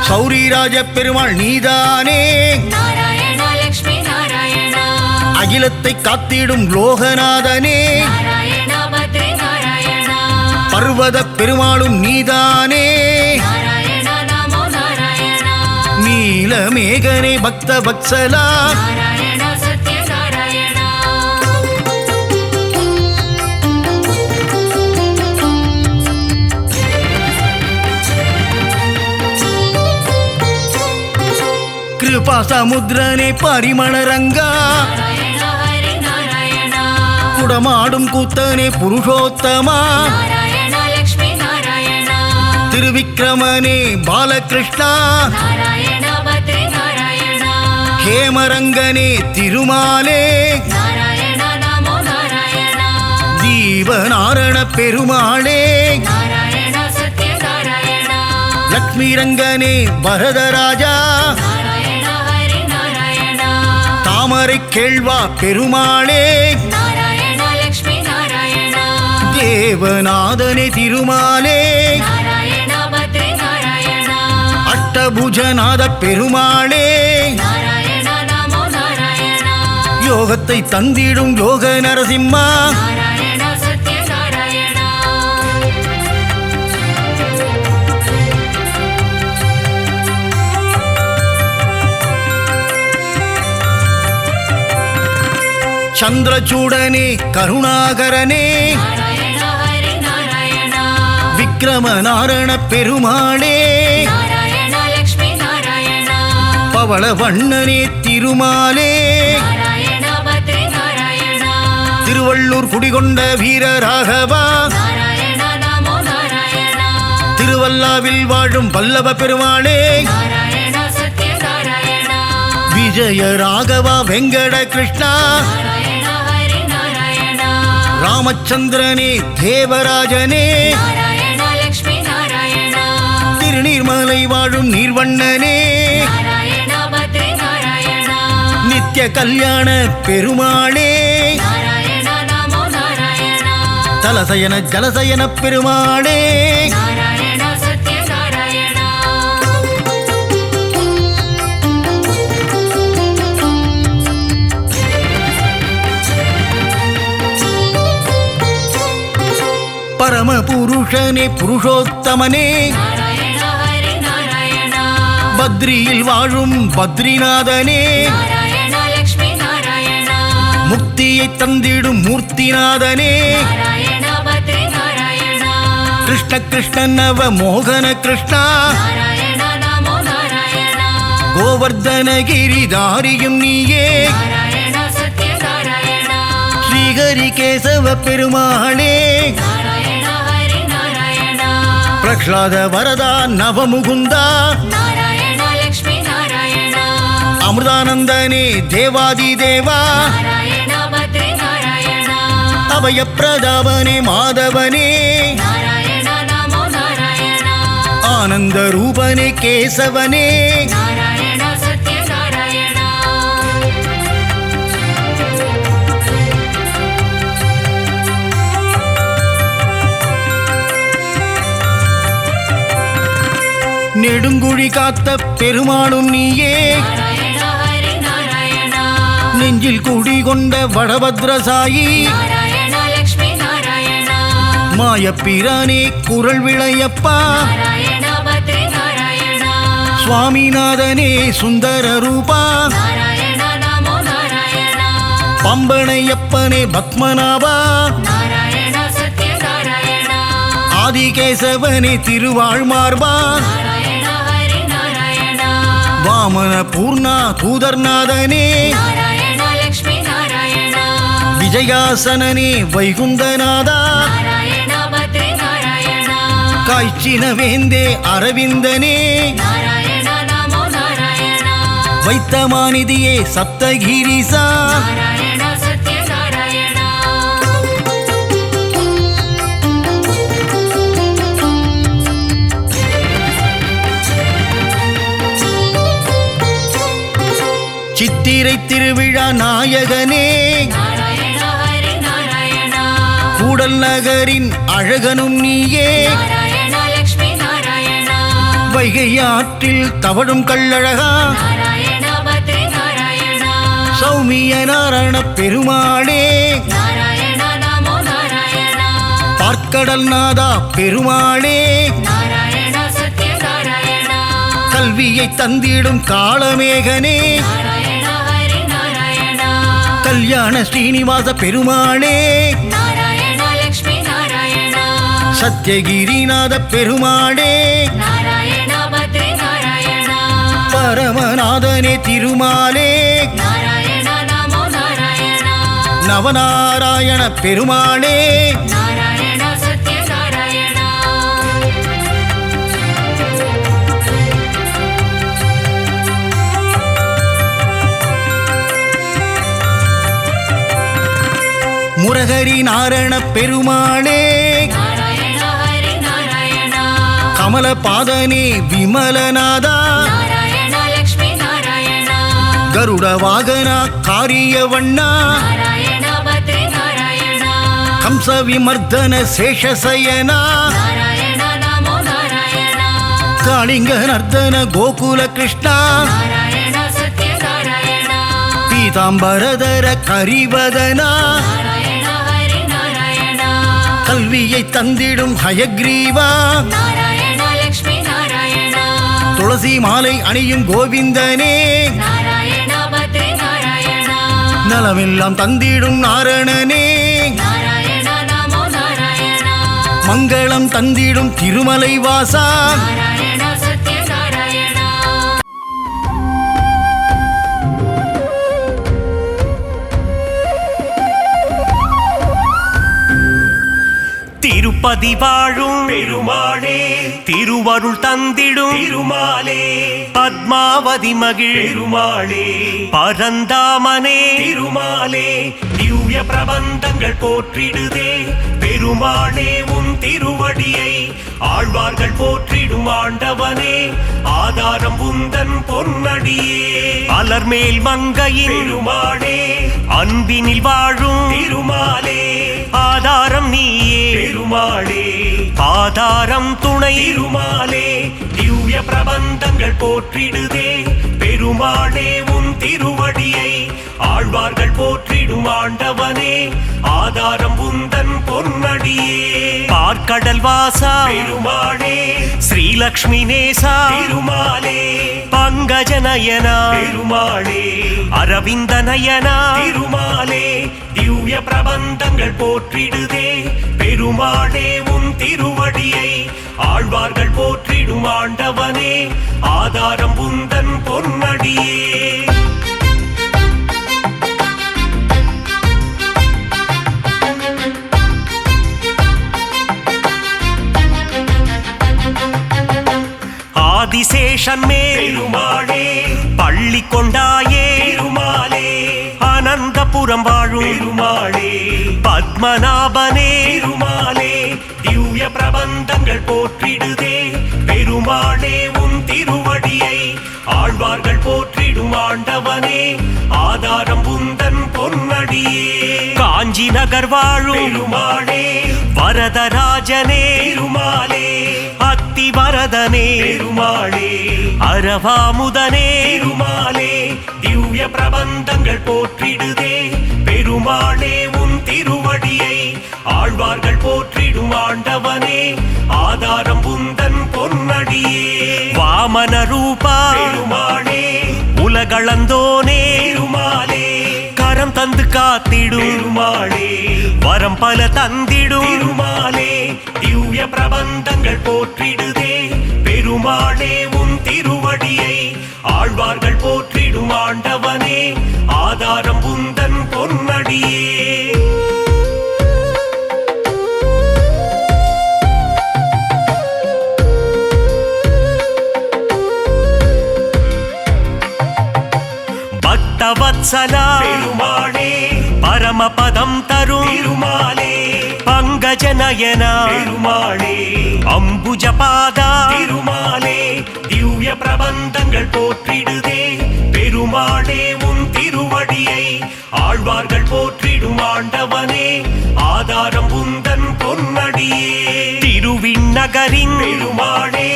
சௌரிராஜ பெருமாள் நீதானே, நாராயண லக்ஷ்மி நாராயணா. அகிலத்தை காத்திடும் லோகநாதனே, நாராயண பத்ரி நாராயணா. பர்வத பெருமாளும் நீதானே, நாராயண நமோ நாராயணா. நீலமேகனே பக்த வத்சலா, நாராயண சத்ய நாராயணா. கிருபா சமுத்திரனே பரிமளரங்கா, நாராயண ஹரி நாராயணா. குடமாடும் கூத்தனே புருஷோத்தமா, நாராயண லக்ஷ்மி நாராயணா. திருவிக்கிரமனே பாலகிருஷ்ணா, நாராயண பத்ரி நாராயணா. ஹேமரங்கனே திருமாலே, நாராயண நமோ நாராயணா. தீவநாரண பெருமாளே, நாராயண சத்ய நாராயணா. லக்ஷ்மி ரங்கனே வரதராஜா, நாராயண ஹரி நாராயணா. தாமரை கேள்வா பெருமாளே, நாராயண லக்ஷ்மி நாராயணா. தேவநாதனே திருமாலே, நாராயண பத்ரி நாராயணா. அஷ்டபுஜநாத பெருமாளே, நாராயண நமோ நாராயணா. யோகத்தை தந்திடும் யோக நரசிம்மா, நாராயண சத்ய நாராயணா. சந்திரசூடனே கருணாகரனே, நாராயண ஹரி நாராயணா. விக்ரமநாரண பெருமாளே, நாராயண லக்ஷ்மி நாராயணா. பவள வண்ணனே திருமாலே, நாராயண பத்ரி நாராயணா. திருவள்ளூர் குடிகொண்ட வீரராகவா, நாராயண நமோ நாராயணா. திருவல்லாவில் வாழும் வல்லப பெருமாளே, நாராயண சத்ய நாராயணா. விஜய ராகவா வெங்கட கிருஷ்ணா, நாராயண ஹரி நாராயணா. ராமச்சந்திரனே தேவராஜனே, நாராயண லக்ஷ்மி நாராயணா. திருநீர்மலை வாழும் நீர்வண்ணனே, நாராயண பத்ரி நாராயணா. நித்திய கல்யாண பெருமாளே, நாராயண நமோ நாராயணா. தலசயன ஜலசயன பெருமாளே, நாராயண சத்ய நாராயணா. பரம புருஷனே புருஷோத்தமனே, நாராயண ஹரி நாராயணா. பத்ரியில் வாழும் பத்ரிநாதனே, நாராயண லக்ஷ்மி நாராயணா. முக்தியை தந்திடும் மூர்த்திநாதனே, நாராயண பத்ரி நாராயணா. கிருஷ்ண கிருஷ்ண நவ மோகன கிருஷ்ணா, நாராயண நமோ நாராயணா. கோவர்தனகிரிதாரியும் நீயே, நாராயண சத்ய நாராயணா. ஸ்ரீஹரி கேசவ பெருமாளே, நாராயண ஹரி நாராயணா. பிரஹ்லாத வரதா நவமுகுந்தா, நாராயண லக்ஷ்மி நாராயணா. அமிர்தானந்தனே தேவாதி தேவா, நாராயண பத்ரி நாராயணா. அபயப்பிரதாபனே மாதவனே, நாராயண நமோ நாராயணா. ஆனந்த ரூபனே கேசவனே, நாராயண சத்ய நாராயணா. நெடுங்குழி காத்த பெருமாளும் நீயே, நாராயண ஹரி நாராயணா. நெஞ்சில் குடிகொண்ட வடபத்ரசாயி நாராயண லக்ஷ்மி நாராயண மாயப்பிரானே குரல் விளையப்பா நாராயண பத்ரி நாராயண சுவாமிநாதனே சுந்தர ரூபா நாராயண நமோ நாராயண பம்பனையப்பனே பத்மநாபா நாராயண சத்ய நாராயண ஆதிகேசவனே திருவாழ்மார்பா நாராயண ஹரி நாராயண வாமன பூர்ணா தூதர்நாதனே நாராயண லக்ஷ்மி நாராயண விஜயாசனனே வைகுந்தநாதா நாராயண பத்ரி நாராயண காய்ச்சின வேந்தே அரவிந்தனே நாராயண நமோ நாராயண வைத்தமாநிதியே சப்தகிரிசா நாராயண சத்ய நாராயண சித்திரை திருவிழா நாயகனே நாராயண ஹரி நாராயண கூடல் நகரின் அழகனும் நீயே நாராயண லக்ஷ்மி நாராயண வைகை ஆற்றில் தவழும் கள்ளழகா நாராயண பத்ரி நாராயண சௌமிய நாராயண பெருமாளே நாராயண நமோ நாராயண பார்க்கடல் நாதா பெருமாளே நாராயண சத்ய நாராயண கல்வியை தந்திடும் காளமேகனே நாராயண ஹரி நாராயண கல்யாண ஸ்ரீனிவாச பெருமாளே நாராயண லக்ஷ்மி நாராயண சத்யகிரிநாத பெருமாளே நாராயண பத்ரி நாராயண பரமநாதனே திருமாலே நாராயண நமோ நாராயண நவநாராயண பெருமாளே நாராயண சத்ய நாராயண முரகரி நாராயண பெருமாளே நாராயண ஹரி நாராயண கமலபாதனே விமலநாதா நாராயண லக்ஷ்மி நாராயண கருட வாகனா காரியவண்ணா நாராயண பத்ரி நாராயண கம்ச விமர்தன சேஷசயனா நாராயண நமோ நாராயண காளிங்க நர்தன கோகுல கிருஷ்ணா நாராயண சத்ய நாராயண பீதாம்பரதர கரிவதனா நாராயண ஹரி நாராயண கல்வியை தந்திடும் ஹயக்ரீவா நாராயண லக்ஷ்மி நாராயண துளசி மாலை அணியும் கோவிந்தனே நாராயண பத்ரி நாராயண நலமெல்லாம் தந்திடும் நாரணனே நாராயண நமோ நாராயண மங்களம் தந்திடும் திருமலை வாசா நாராயண சத்ய நாராயண திருப்பதி வாழும் பெருமாளே திருவருள் தந்திடும் திருமாலே பத்மாவதி மகிழ் பெருமாளே பரந்தாமனே திருமாலே திவ்ய பிரபந்தங்கள் போற்றிடுதே பெருமாளே உன் திருவடியை ஆழ்வார்கள் போற்றிடும் ஆண்டவனே ஆதாரம் உந்தன் பொன்னடியே அலர்மேல் மங்கையின் பெருமாளே அன்பினில் வாழும் திருமாலே ஆதாரம் நீயே பெருமாளே ஆதாரம் துணை திருமாலே திவ்ய பிரபந்தங்கள் போற்றிடுதே பெருமாளே உன் திருவடியை ஆழ்வார்கள் போற்றிடும் ஆண்டவனே ஆதாரம் உந்தன் பொன்னடியே பார்க்கடல் வாசா பெருமாளே ஸ்ரீலக்ஷ்மி நேசா திருமாலே பங்கஜநயனா பெருமாளே அரவிந்த நயனா திருமாலே திவ்ய பிரபந்தங்கள் போற்றிடுதே பெருமாளே உன் திருவடியை ஆழ்வார்கள் போற்றிடும் ஆண்டவனே ஆதாரம் உந்தன் பொன்னடியே ஆதிசேஷன் மேல் பெருமாளே பள்ளி கொண்டாயே பெருமாளே அனந்தபுரம் வாழும் பெருமாளே பத்மநாபனே பெருமாளே திவ்ய பிரபந்தங்கள் போற்றிடுதே பெருமாளே உன் திருவடியை ஆழ்வார்கள் போற்றிடும் ஆண்டவனே ஆதாரம் உந்தன் பொன்னடியே காஞ்சி நகர் வாழும் பெருமாளே வரதராஜனே பெருமாளே அத்திவரதனே பெருமாளே அரவாமுதனே பெருமாளே திவ்ய திவ்ய பிரபந்தங்கள் போற்றிடுதே பெருமாளே உன் திருவடியை ஆழ்வார்கள் போற்றிடும் ஆண்டவனே ஆதாரம் உந்தன் பொன்னடியே வாமன ரூபா பெருமாளே உலகளந்தோனே பெருமாளே கரம் தந்து காத்திடும் பெருமாளே வரம் பல தந்திடும் பெருமாளே திவ்ய பிரபந்தங்கள் போற்றிடுதே பெருமாளே உன் திருவடியை ஆழ்வார்கள் போற்றிடும் ஆண்டவனே ஆதாரம் உந்தன் பொன்னடியே பக்தவத்சலா பெருமாளே பரமபதம் தரும் பெருமாளே பங்கஜநயனா பெருமாளே அம்புஜபாதா பெருமாளே திவ்ய பிரபந்தங்கள் போற்றிடுதே பெருமாளே உன் திருவடியை ஆழ்வார்கள் போற்றிடும் ஆண்டவனே ஆதாரம் உந்தன் பொன்னடியே திருவிண்ணகரின் பெருமாளே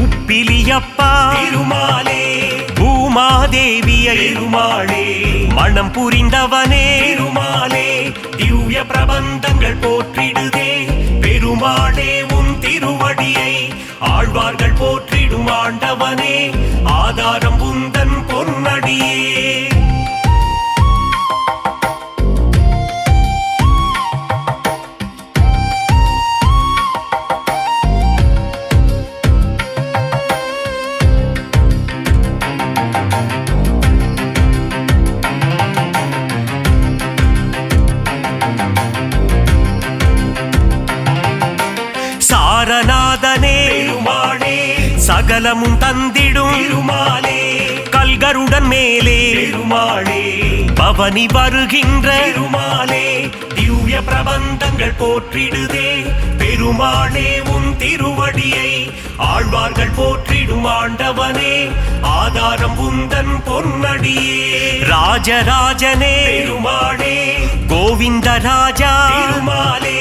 உப்பிலியப்பா பெருமாளே பூமாதேவியை பெருமாளே மனம் புரிந்தவனே பெருமாளே திவ்ய பிரபந்தங்கள் போற்றிடுதே பெருமாளே உன் திருவடியை ஆழ்வார்கள் போற்றிடும் ஆண்டவனே ஆதாரம் உந்தன் பொன்னடியே சாரநாதனே பெருமாளே சகலமும் தந்திடும் பெருமாளே கல்கருடன் மேலே பெருமாளே பவனி வருகின்ற பெருமாளே திவ்ய பிரபந்தங்கள் போற்றிடுதே பெருமாளே உன் திருவடியை ஆழ்வார்கள் போற்றிடும் ஆண்டவனே ஆதாரம் உந்தன் பொன்னடியே ராஜராஜனே பெருமாளே கோவிந்த ராஜா பெருமாளே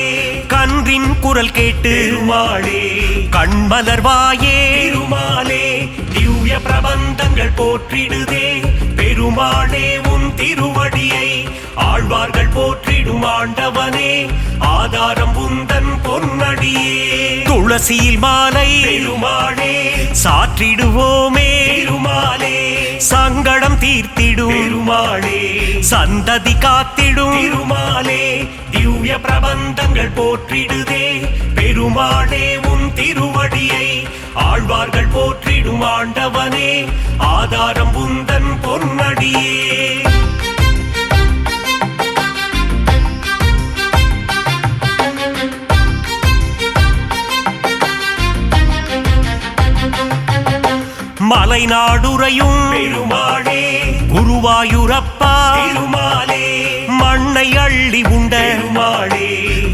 கன்றின் குரல் கேட்டு பெருமாளே கண்மலர்வாயே பெருமாளே திவ்ய பிரபந்தங்கள் போற்றிடுதே பெருமாளே உன் திருவடியை ஆழ்வார்கள் போற்றிடும் ஆண்டவனே ஆதாரம் உந்தன் பொன்னடியே துளசியில் மாலை பெருமாளே சாற்றிடுவோமே பெருமாளே சங்கடம் தீர்த்திடும் பெருமாளே சந்ததி காத்திடும் பெருமாளே திவ்ய பிரபந்தங்கள் போற்றிடுதே பெருமாளே உன் திருவடியை ஆழ்வார்கள் போற்றிடும் ஆண்டவனே ஆதாரம் உந்தன் பொன்னடியே மலைநாடுரையும் பெருமாளே குருவாயூரப்பா பெருமாளே மண்ணை அள்ளி உண்ட பெருமாளே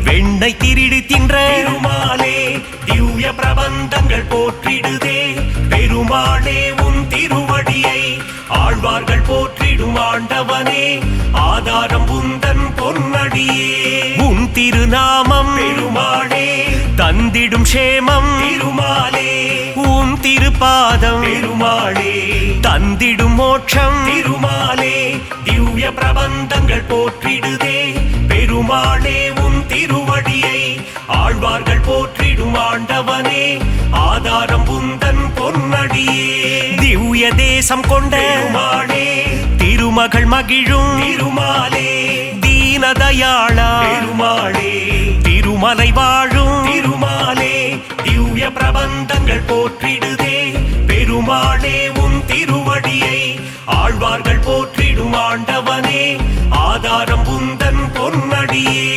வெண்ணை திருடி தின்ற பெருமாளே திவ்ய பிரபந்தங்கள் போற்றிடுதே பெருமாளே உன் திருவடியை ஆழ்வார்கள் போற்றிடும் ஆண்டவனே ஆதாரம் உந்தன் பொன்னடியே உன் திருநாமம் பெருமாளே தந்திடும் சேமம் பெருமாளே உன் திருப்பாதம் பெருமாளே தந்திடும் மோட்சம் பெருமாளே திவ்ய பிரபந்தங்கள் போற்றிடுதே பெருமாளே உன் திருவடியை ஆழ்வார்கள் போற்றிடும் ஆண்டவனே ஆதாரம் உந்தன் பொன்னடியே திவ்ய தேசம் கொண்ட பெருமாளே திருமகள் மகிழும் திருமாலே தீனதயாளா பெருமாளே திருமலை வாழும் திருமாலே திவ்ய பிரபந்தங்கள் போற்றிடுதே பெருமாளே உன் திருவடியை ஆழ்வார்கள் போற்றிடும் ஆண்டவனே ஆதாரம் உந்தன் பொன்னடியே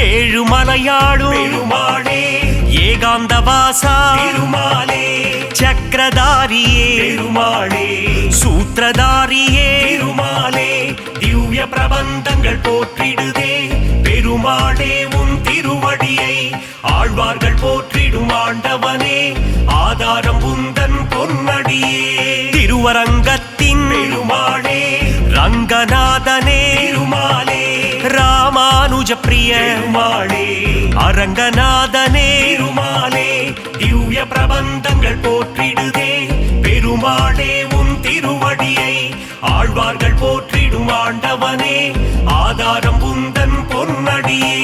ஏழுமலையாடும் பெருமாளே ஏகாந்தவாசா பெருமாளே சக்கரதாரியே பெருமாளே சூத்திரதாரியே பெருமாளே திவ்ய பிரபந்தங்கள் போற்றிடுதே பெருமாளே உன் திருவடியை ஆழ்வார்கள் போற்றிடும் ஆண்டவனே ஆதாரம் உந்தன் பொன்னடியே திருவரங்கத்தின் பெருமாளே ரங்கநாதனே பெருமாளே ராமானுஜ பிரிய பெருமாளே அரங்கநாதனே பெருமாளே திவ்ய பிரபந்தங்கள் போற்றிடுதே பெருமாளே உன் திருவடியை ஆழ்வார்கள் போற்றிடும் ஆண்டவனே ஆதாரம் உந்தன் பொன்னடியே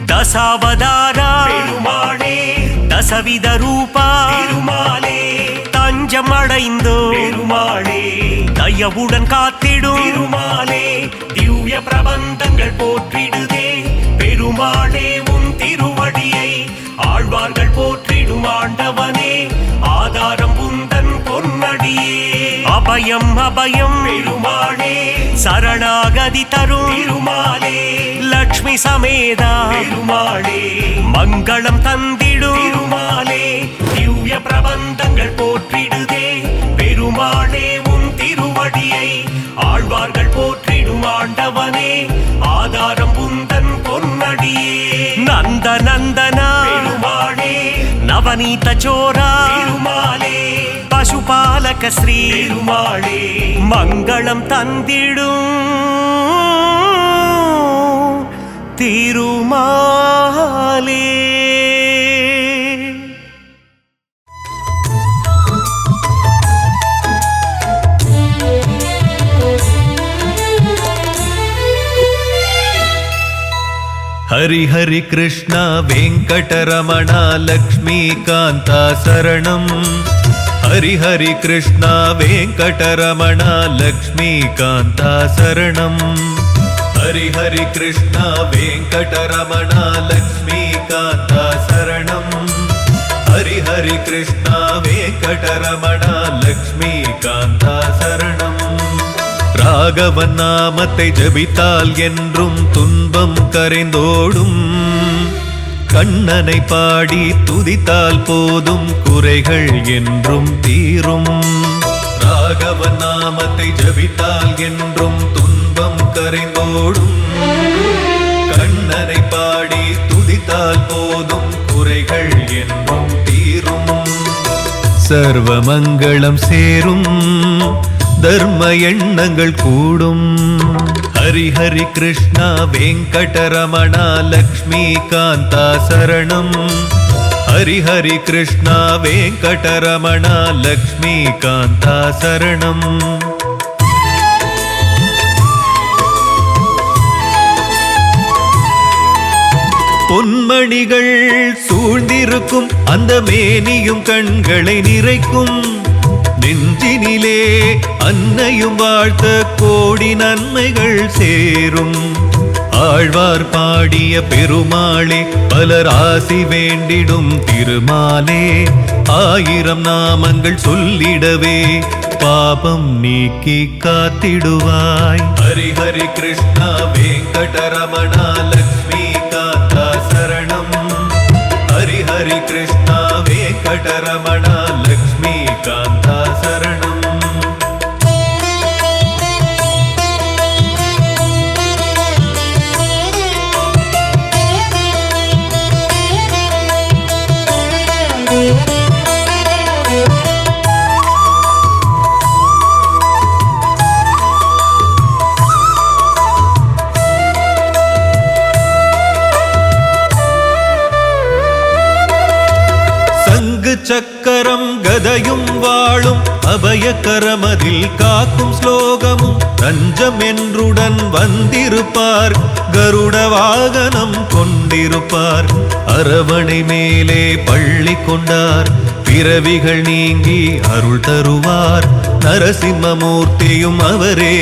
தசாவதாரா பெருமாளே தசவித ரூபா பெருமாளே தஞ்சம் அடைந்தோ பெருமாளே தயவுடன் காத்திடும் பெருமாளே திவ்ய பிரபந்தங்கள் போற்றிடுதே பெருமாளே உன் திருவடியை ஆழ்வார்கள் போற்றிடும் ஆண்டவனே ஆதாரம் உந்தன் பொன்னடியே அபயம் அபயம் பெருமாளே சரணாகதி தரும் பெருமாளே லக்ஷ்மி சமேதா பெருமாளே மங்களம் தந்திடும் பெருமாளே திவ்ய பிரபந்தங்கள் போற்றிடுதே பெருமாளே உன் திருவடியை ஆழ்வார்கள் போற்றிடும் ஆண்டவனே ஆதாரம் உந்தன் பொன்னடியே நந்த நந்தனா பெருமாளே நவநீத சோரா பெருமாளே பசுபாலக ஸ்ரீ பெருமாளே மங்களம் தந்திடும் திருமாலே हरि हरि कृष्ण वेंकटरमण लक्ष्मीकांत शरणं हरि हरि कृष्ण वेंकटरमण लक्ष्मीकांत शरणं हरि हरि कृष्ण वेंकटरमण लक्ष्मीकांत शरणं हरि हरि कृष्ण वेंकटरमण लक्ष्मीकांत शरणं ராகவன் நாமத்தை ஜபித்தால் என்றும் துன்பம் கரைந்தோடும் கண்ணனை பாடி துதித்தால் போதும் குறைகள் என்றும் தீரும் ராகவன் நாமத்தை ஜபித்தால் என்றும் துன்பம் கரைந்தோடும் கண்ணனை பாடி துதித்தால் போதும் குறைகள் என்றும் தீரும் சர்வ மங்களம் சேரும் தர்ம எண்ணங்கள் கூடும் ஹரி ஹரி கிருஷ்ணா வெங்கடரமண லக்ஷ்மிகாந்த சரணம் ஹரி ஹரி கிருஷ்ணா வெங்கடரமண லக்ஷ்மிகாந்த சரணம் பொன்மணிகள் சூழ்ந்திருக்கும் அந்த மேனியும் கண்களை நிறைக்கும் நெஞ்சினிலே அன்னையும் வாழ்த்த கோடி நன்மைகள் சேரும் ஆழ்வார் பாடிய பெருமாளே பலர் ஆசி வேண்டிடும் திருமாலே ஆயிரம் நாமங்கள் சொல்லிடவே பாபம் நீக்கி காத்திடுவாய் ஹரி ஹரி கிருஷ்ணா வெங்கடரமண லக்ஷ்மிகாந்த சரணம் ஹரி ஹரி கிருஷ்ணா வெங்கடரமண லக்ஷ்மிகாந்த சரணம் சக்கரம் கதையும் வாழும் அபயக்கரமதில் காக்கும் ஸ்லோகமும் தஞ்சம் என்றுடன் வந்திருப்பார் கருட வாகனம் கொண்டிருப்பார் அரவணை மேலே பள்ளி கொண்டார் பிறவிகள் நீங்கி அருள் தருவார் நரசிம்மமூர்த்தியும் அவரே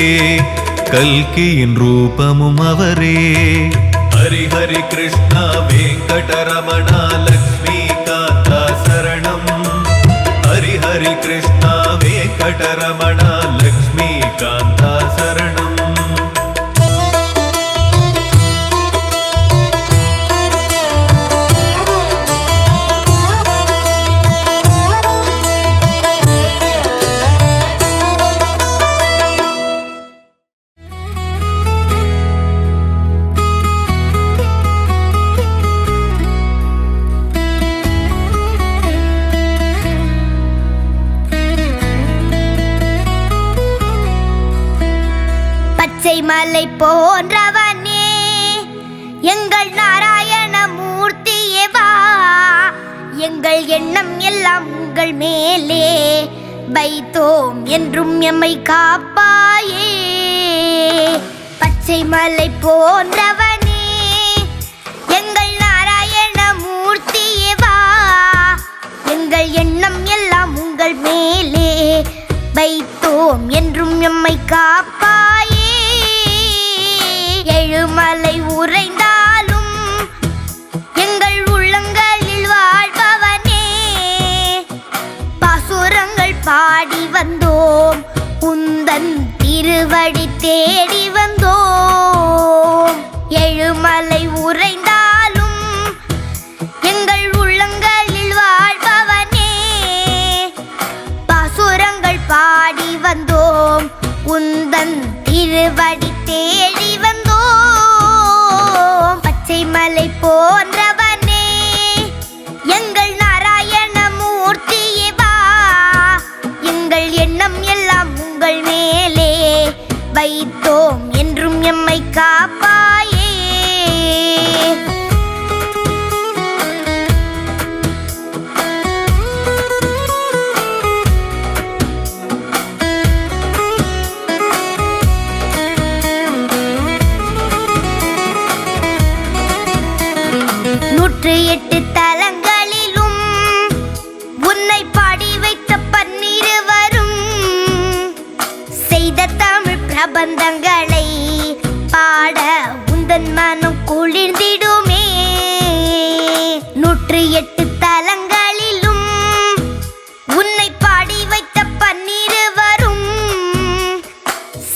கல்கியின் ரூபமும் அவரே ஹரி ஹரி கிருஷ்ணா வெங்கடரமண லக்ஷ்மிகாந்த சரணம் ஹரி ஹரி கிருஷ்ணா வெங்கடரமண லக்ஷ்மிகாந்த சரணம் பச்சை மலை போன்றவனே எங்கள் நாராயண மூர்த்தியே வா, எங்கள் எண்ணம் எல்லாம் உங்கள் மேலே வைத்தோம் என்றும் எம்மை காப்பாயே. பச்சை மலை போன்றவனே எங்கள் நாராயண மூர்த்தியே வா, எங்கள் எண்ணம் எல்லாம் உங்கள் மேலே வைத்தோம் என்றும் எம்மை காப்பாயே. எழுமலை உறைந்தாலும் எங்கள் உள்ளங்களில் வாழ்பவனே, பாசுரங்கள் பாடி வந்தோம் உந்தன் திருவடி தேடி வந்தோம். எழுமலை உறைந்தாலும் எங்கள் உள்ளங்களில் வாழ்பவனே, பாசுரங்கள் பாடி வந்தோம் உந்தன் திருவடி தேடி வந்தோம். பச்சை மலை போன்றவனே எங்கள் நாராயண மூர்த்தியே வா, எங்கள் எண்ணம் எல்லாம் உங்கள் மேலே வைத்தோம் என்றும் எம்மை காப்பாயே. நூற்று 8 தலங்களிலும் உன்னை பாடி வைத்த பன்னிருவரும் செய்த தமிழ் பிரபந்தங்களை பாட உந்தன் மனம் குளிர்ந்திடுமே. 108 தலங்களிலும் உன்னை பாடி வைத்த பன்னிருவரும்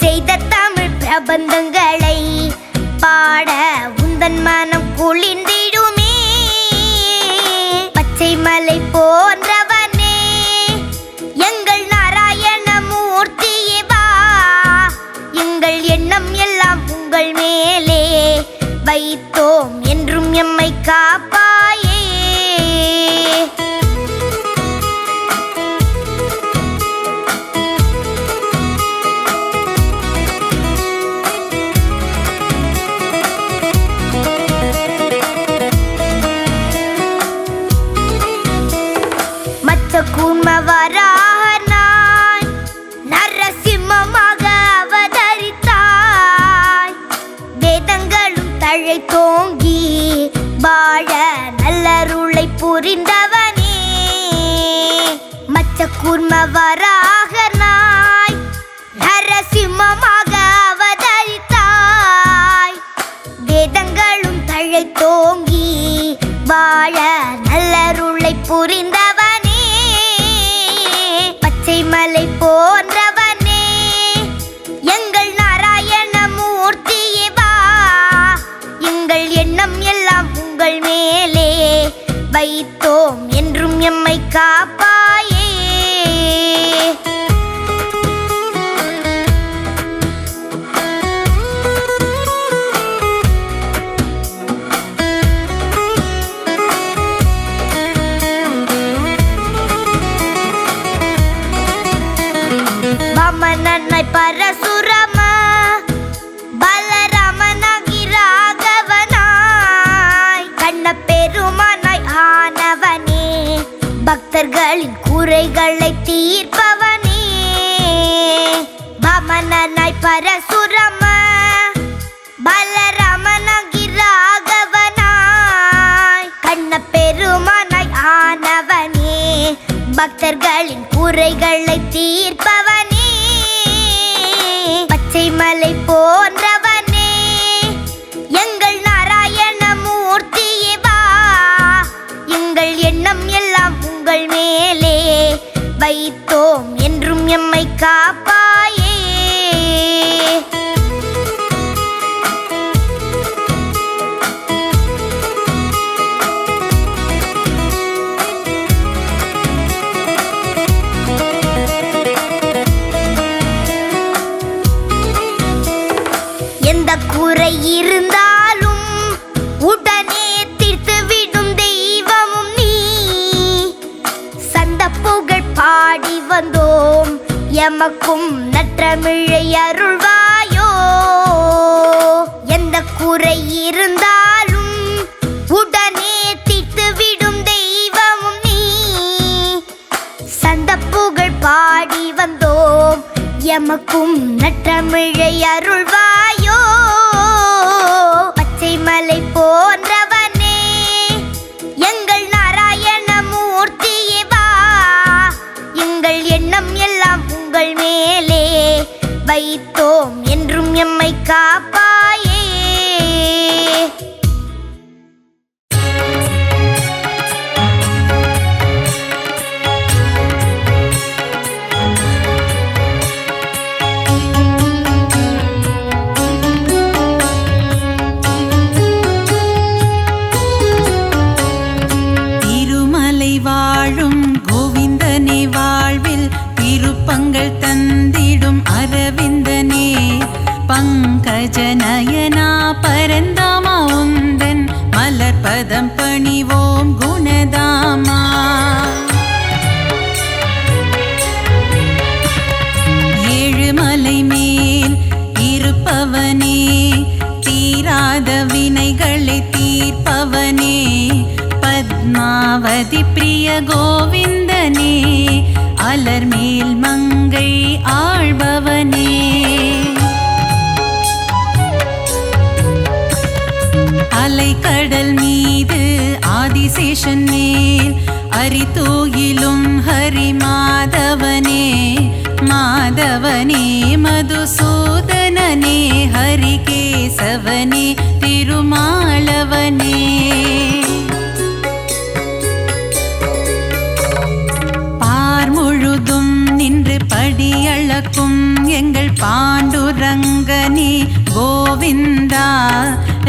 செய்த தமிழ் பிரபந்தங்களை பாட உந்தன் மனம் குளிர்ந்திடுமே. பச்சை மலை போன்றவனே எங்கள் நாராயண மூர்த்தியே வா, எங்கள் எண்ணம் எல்லாம் உங்கள் மேலே வைத்தோம் என்றும் எம்மை காப்பாயே. கூர்மவரானாய் நரசிம்மமாக அவதரித்தாய், வேதங்களும் தழைத்தோங்கி வாழ நல்லருளை புரிந்தவனே. மச்ச கூர்மவரானாய் நரசிம்மமாக அவதரித்தாய், வேதங்களும் தழைத்தோங்கி வாழ நல்லருளை புரிந்தவனே. பச்சை மலை போன்றவனே எங்கள் நாராயண மூர்த்தியே வா, எங்கள் எண்ணம் எல்லாம் உங்கள் மேலே வைத்தோம் என்றும் எம்மை காப்பாயே. வாமனனாய் பரசுரம பலராமனாகி ராகவனாய் கண்ணப்பெருமானாய் ஆனவனே, பக்தர்களின் குறைகளை தீர்ப்பவனே. வாமனனாய் பரசுரம பலராமனாகி ராகவனாய் கண்ணப்பெருமானாய் ஆனவனே, பக்தர்களின் குறைகளை தீர்ப்பவனே. பச்சை மலை போன்றவனே எங்கள் நாராயண மூர்த்தியே வா, எங்கள் எண்ணம் எல்லாம் உங்கள் மேலே வைத்தோம் என்றும் எம்மை காப்பாயே. எந்த குறை இருந்தாலும் உடனே தீர்த்துவிடும் தெய்வமும் நீ, சந்த புகழ் பாடி வந்தோம் எமக்கும் நற்றமிழை அருள்வாயோ. நிற்கும் நற்றமிழை அருள்வாயோ. பச்சை மலை போன்றவனே எங்கள் நாராயணமூர்த்தியே வா. எங்கள் எண்ணம் எல்லாம் உங்கள் மேலே வைத்தோம், என்றும் எம்மை காப்பாயே. வாழும் கோவிந்தனே வாழ்வில் திருப்பங்கள் தந்திடும் அரவிந்தனே. பங்கஜ நயனா பரந்தாமா உந்தன் மலர்பதம் பணிவோம் குணதாமா. ஏழுமலை மேல் இருப்பவனே தீராத வினைகளை தீர்ப்பவனே. பத்மாவதி பிரிய கோவிந்தனே அலர்மேல் மங்கை ஆழ்பவனே. அலைக்கடல் மீது ஆதிசேஷன் மேல் அரிதூயிலும் ஹரி மாதவனே. மாதவனே மதுசூதனனே ஹரிகேசவனே திருமாலவனே. முழுதும் நின்று படியளக்கும் எங்கள் பாண்டுரங்கனே கோவிந்தா.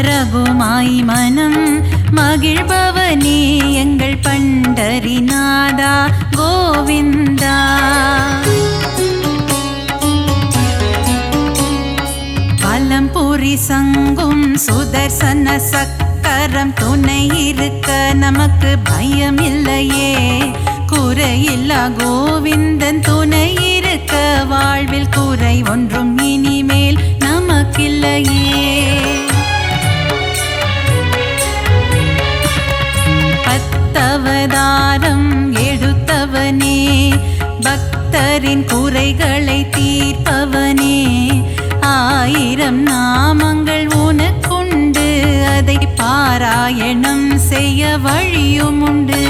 ரகுமாய் மனம் மகிழ்பவனே எங்கள் பண்டரிநாதா கோவிந்தா. பலம்புரி சங்கும் சுதர்சன சக்கரம் துணை இருக்க நமக்கு பயமில்லையே. குறையில்லா கோவிந்தன் துணை இருக்க வாழ்வில் குறை ஒன்றும் இனிமேல் நமக்கில்லையே. பத்தவதாரம் எடுத்தவனே பக்தரின் குறைகளை தீர்ப்பவனே. 1000 நாமங்கள் உனக்குண்டு, அதை பாராயணம் செய்ய வழியும் உண்டு.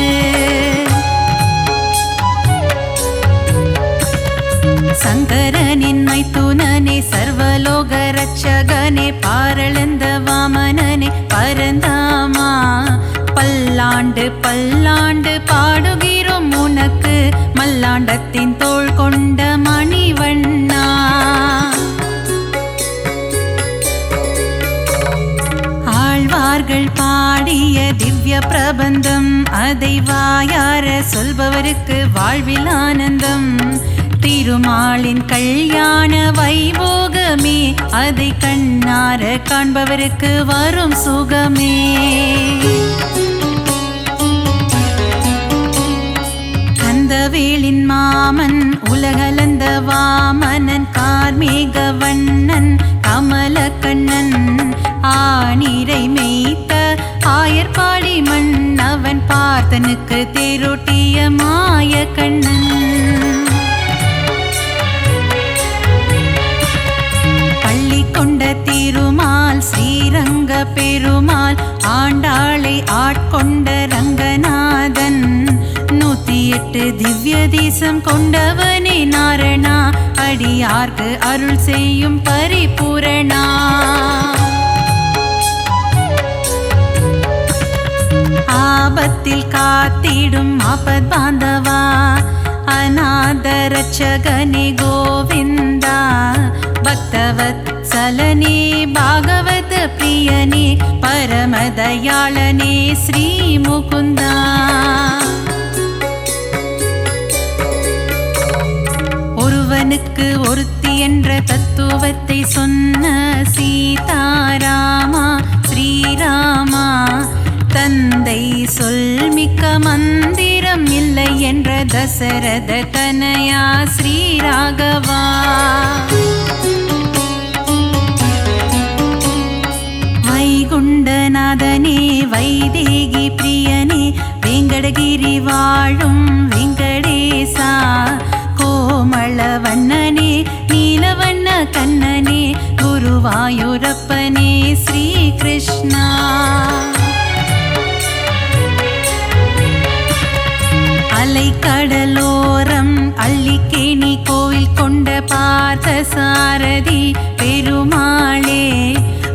சங்கரனின் மைத்துனனே சர்வலோக ரட்சகனே பாரளந்த வாமனனே பரந்தாமா. பல்லாண்டு பல்லாண்டு பாடுகிறோம் உனக்கு மல்லாண்டத்தின் தோள் கொண்ட மணிவண்ணா. ஆழ்வார்கள் பாடிய திவ்ய பிரபந்தம் அதை வாயார சொல்பவருக்கு வாழ்வில் ஆனந்தம். திருமாலின் கல்யாண வைபோகமே அதை கண்ணார காண்பவருக்கு வரும் சுகமே. கந்தவேலின் மாமன் உலகளந்த வாமனன் கார்மேக வண்ணன் கமல கண்ணன். ஆனிரை மேய்த்த ஆயர்பாடி மன்னவன் பார்த்தனுக்கு தேரோட்டிய மாய கண்ணன். கொண்ட திருமால் ஸ்ரீரங்க பெருமாள் ஆண்டாளை ஆட்கொண்ட ரங்கநாதன். 108 திவ்ய தேசம் கொண்டவனே நாரணா அடியார்க்கு அருள் செய்யும் பரிபூரணா. ஆபத்தில் காத்திடும் ஆபத் பாந்தவா அநாத ரட்சகனே கோவிந்தா. பக்தவத்சலனே பாகவத பிரியனே பரமதயாளனே ஸ்ரீ முகுந்தா. ஒருவனுக்கு ஒருத்தி என்ற தத்துவத்தை சொன்ன சீதாராமா ஸ்ரீராமா. தந்தை சொல்மிக்க மந்திரம் இல்லை என்ற தசரத தனயா ஸ்ரீராகவா. வைகுண்டநாதனே வைதேகி பிரியனே வெங்கடகிரி வாழும் வெங்கடேசா. கோமளவண்ணனே நீலவண்ண கண்ணனே குருவாயூரப்பனே ஸ்ரீ கிருஷ்ணா. அலைக்கடலோரம் அள்ளிக்கேணி கோவில் கொண்ட பார்த்த சாரதி பெருமாளே,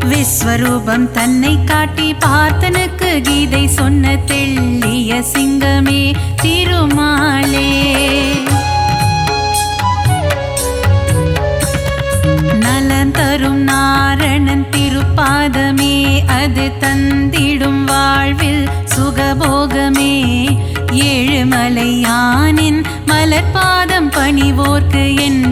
விஸ்வரூபம் தன்னை காட்டி பார்த்தனுக்கு கீதை சொன்ன தெள்ளிய சிங்கமே திருமாலே. நலன் தரும் நாரணன் திருப்பாதமே, அது தந்திடும் வாழ்வில் சுகபோகமே. ஏழுமலையானின் மலர்பாதம் பணிவோர்க்கு என்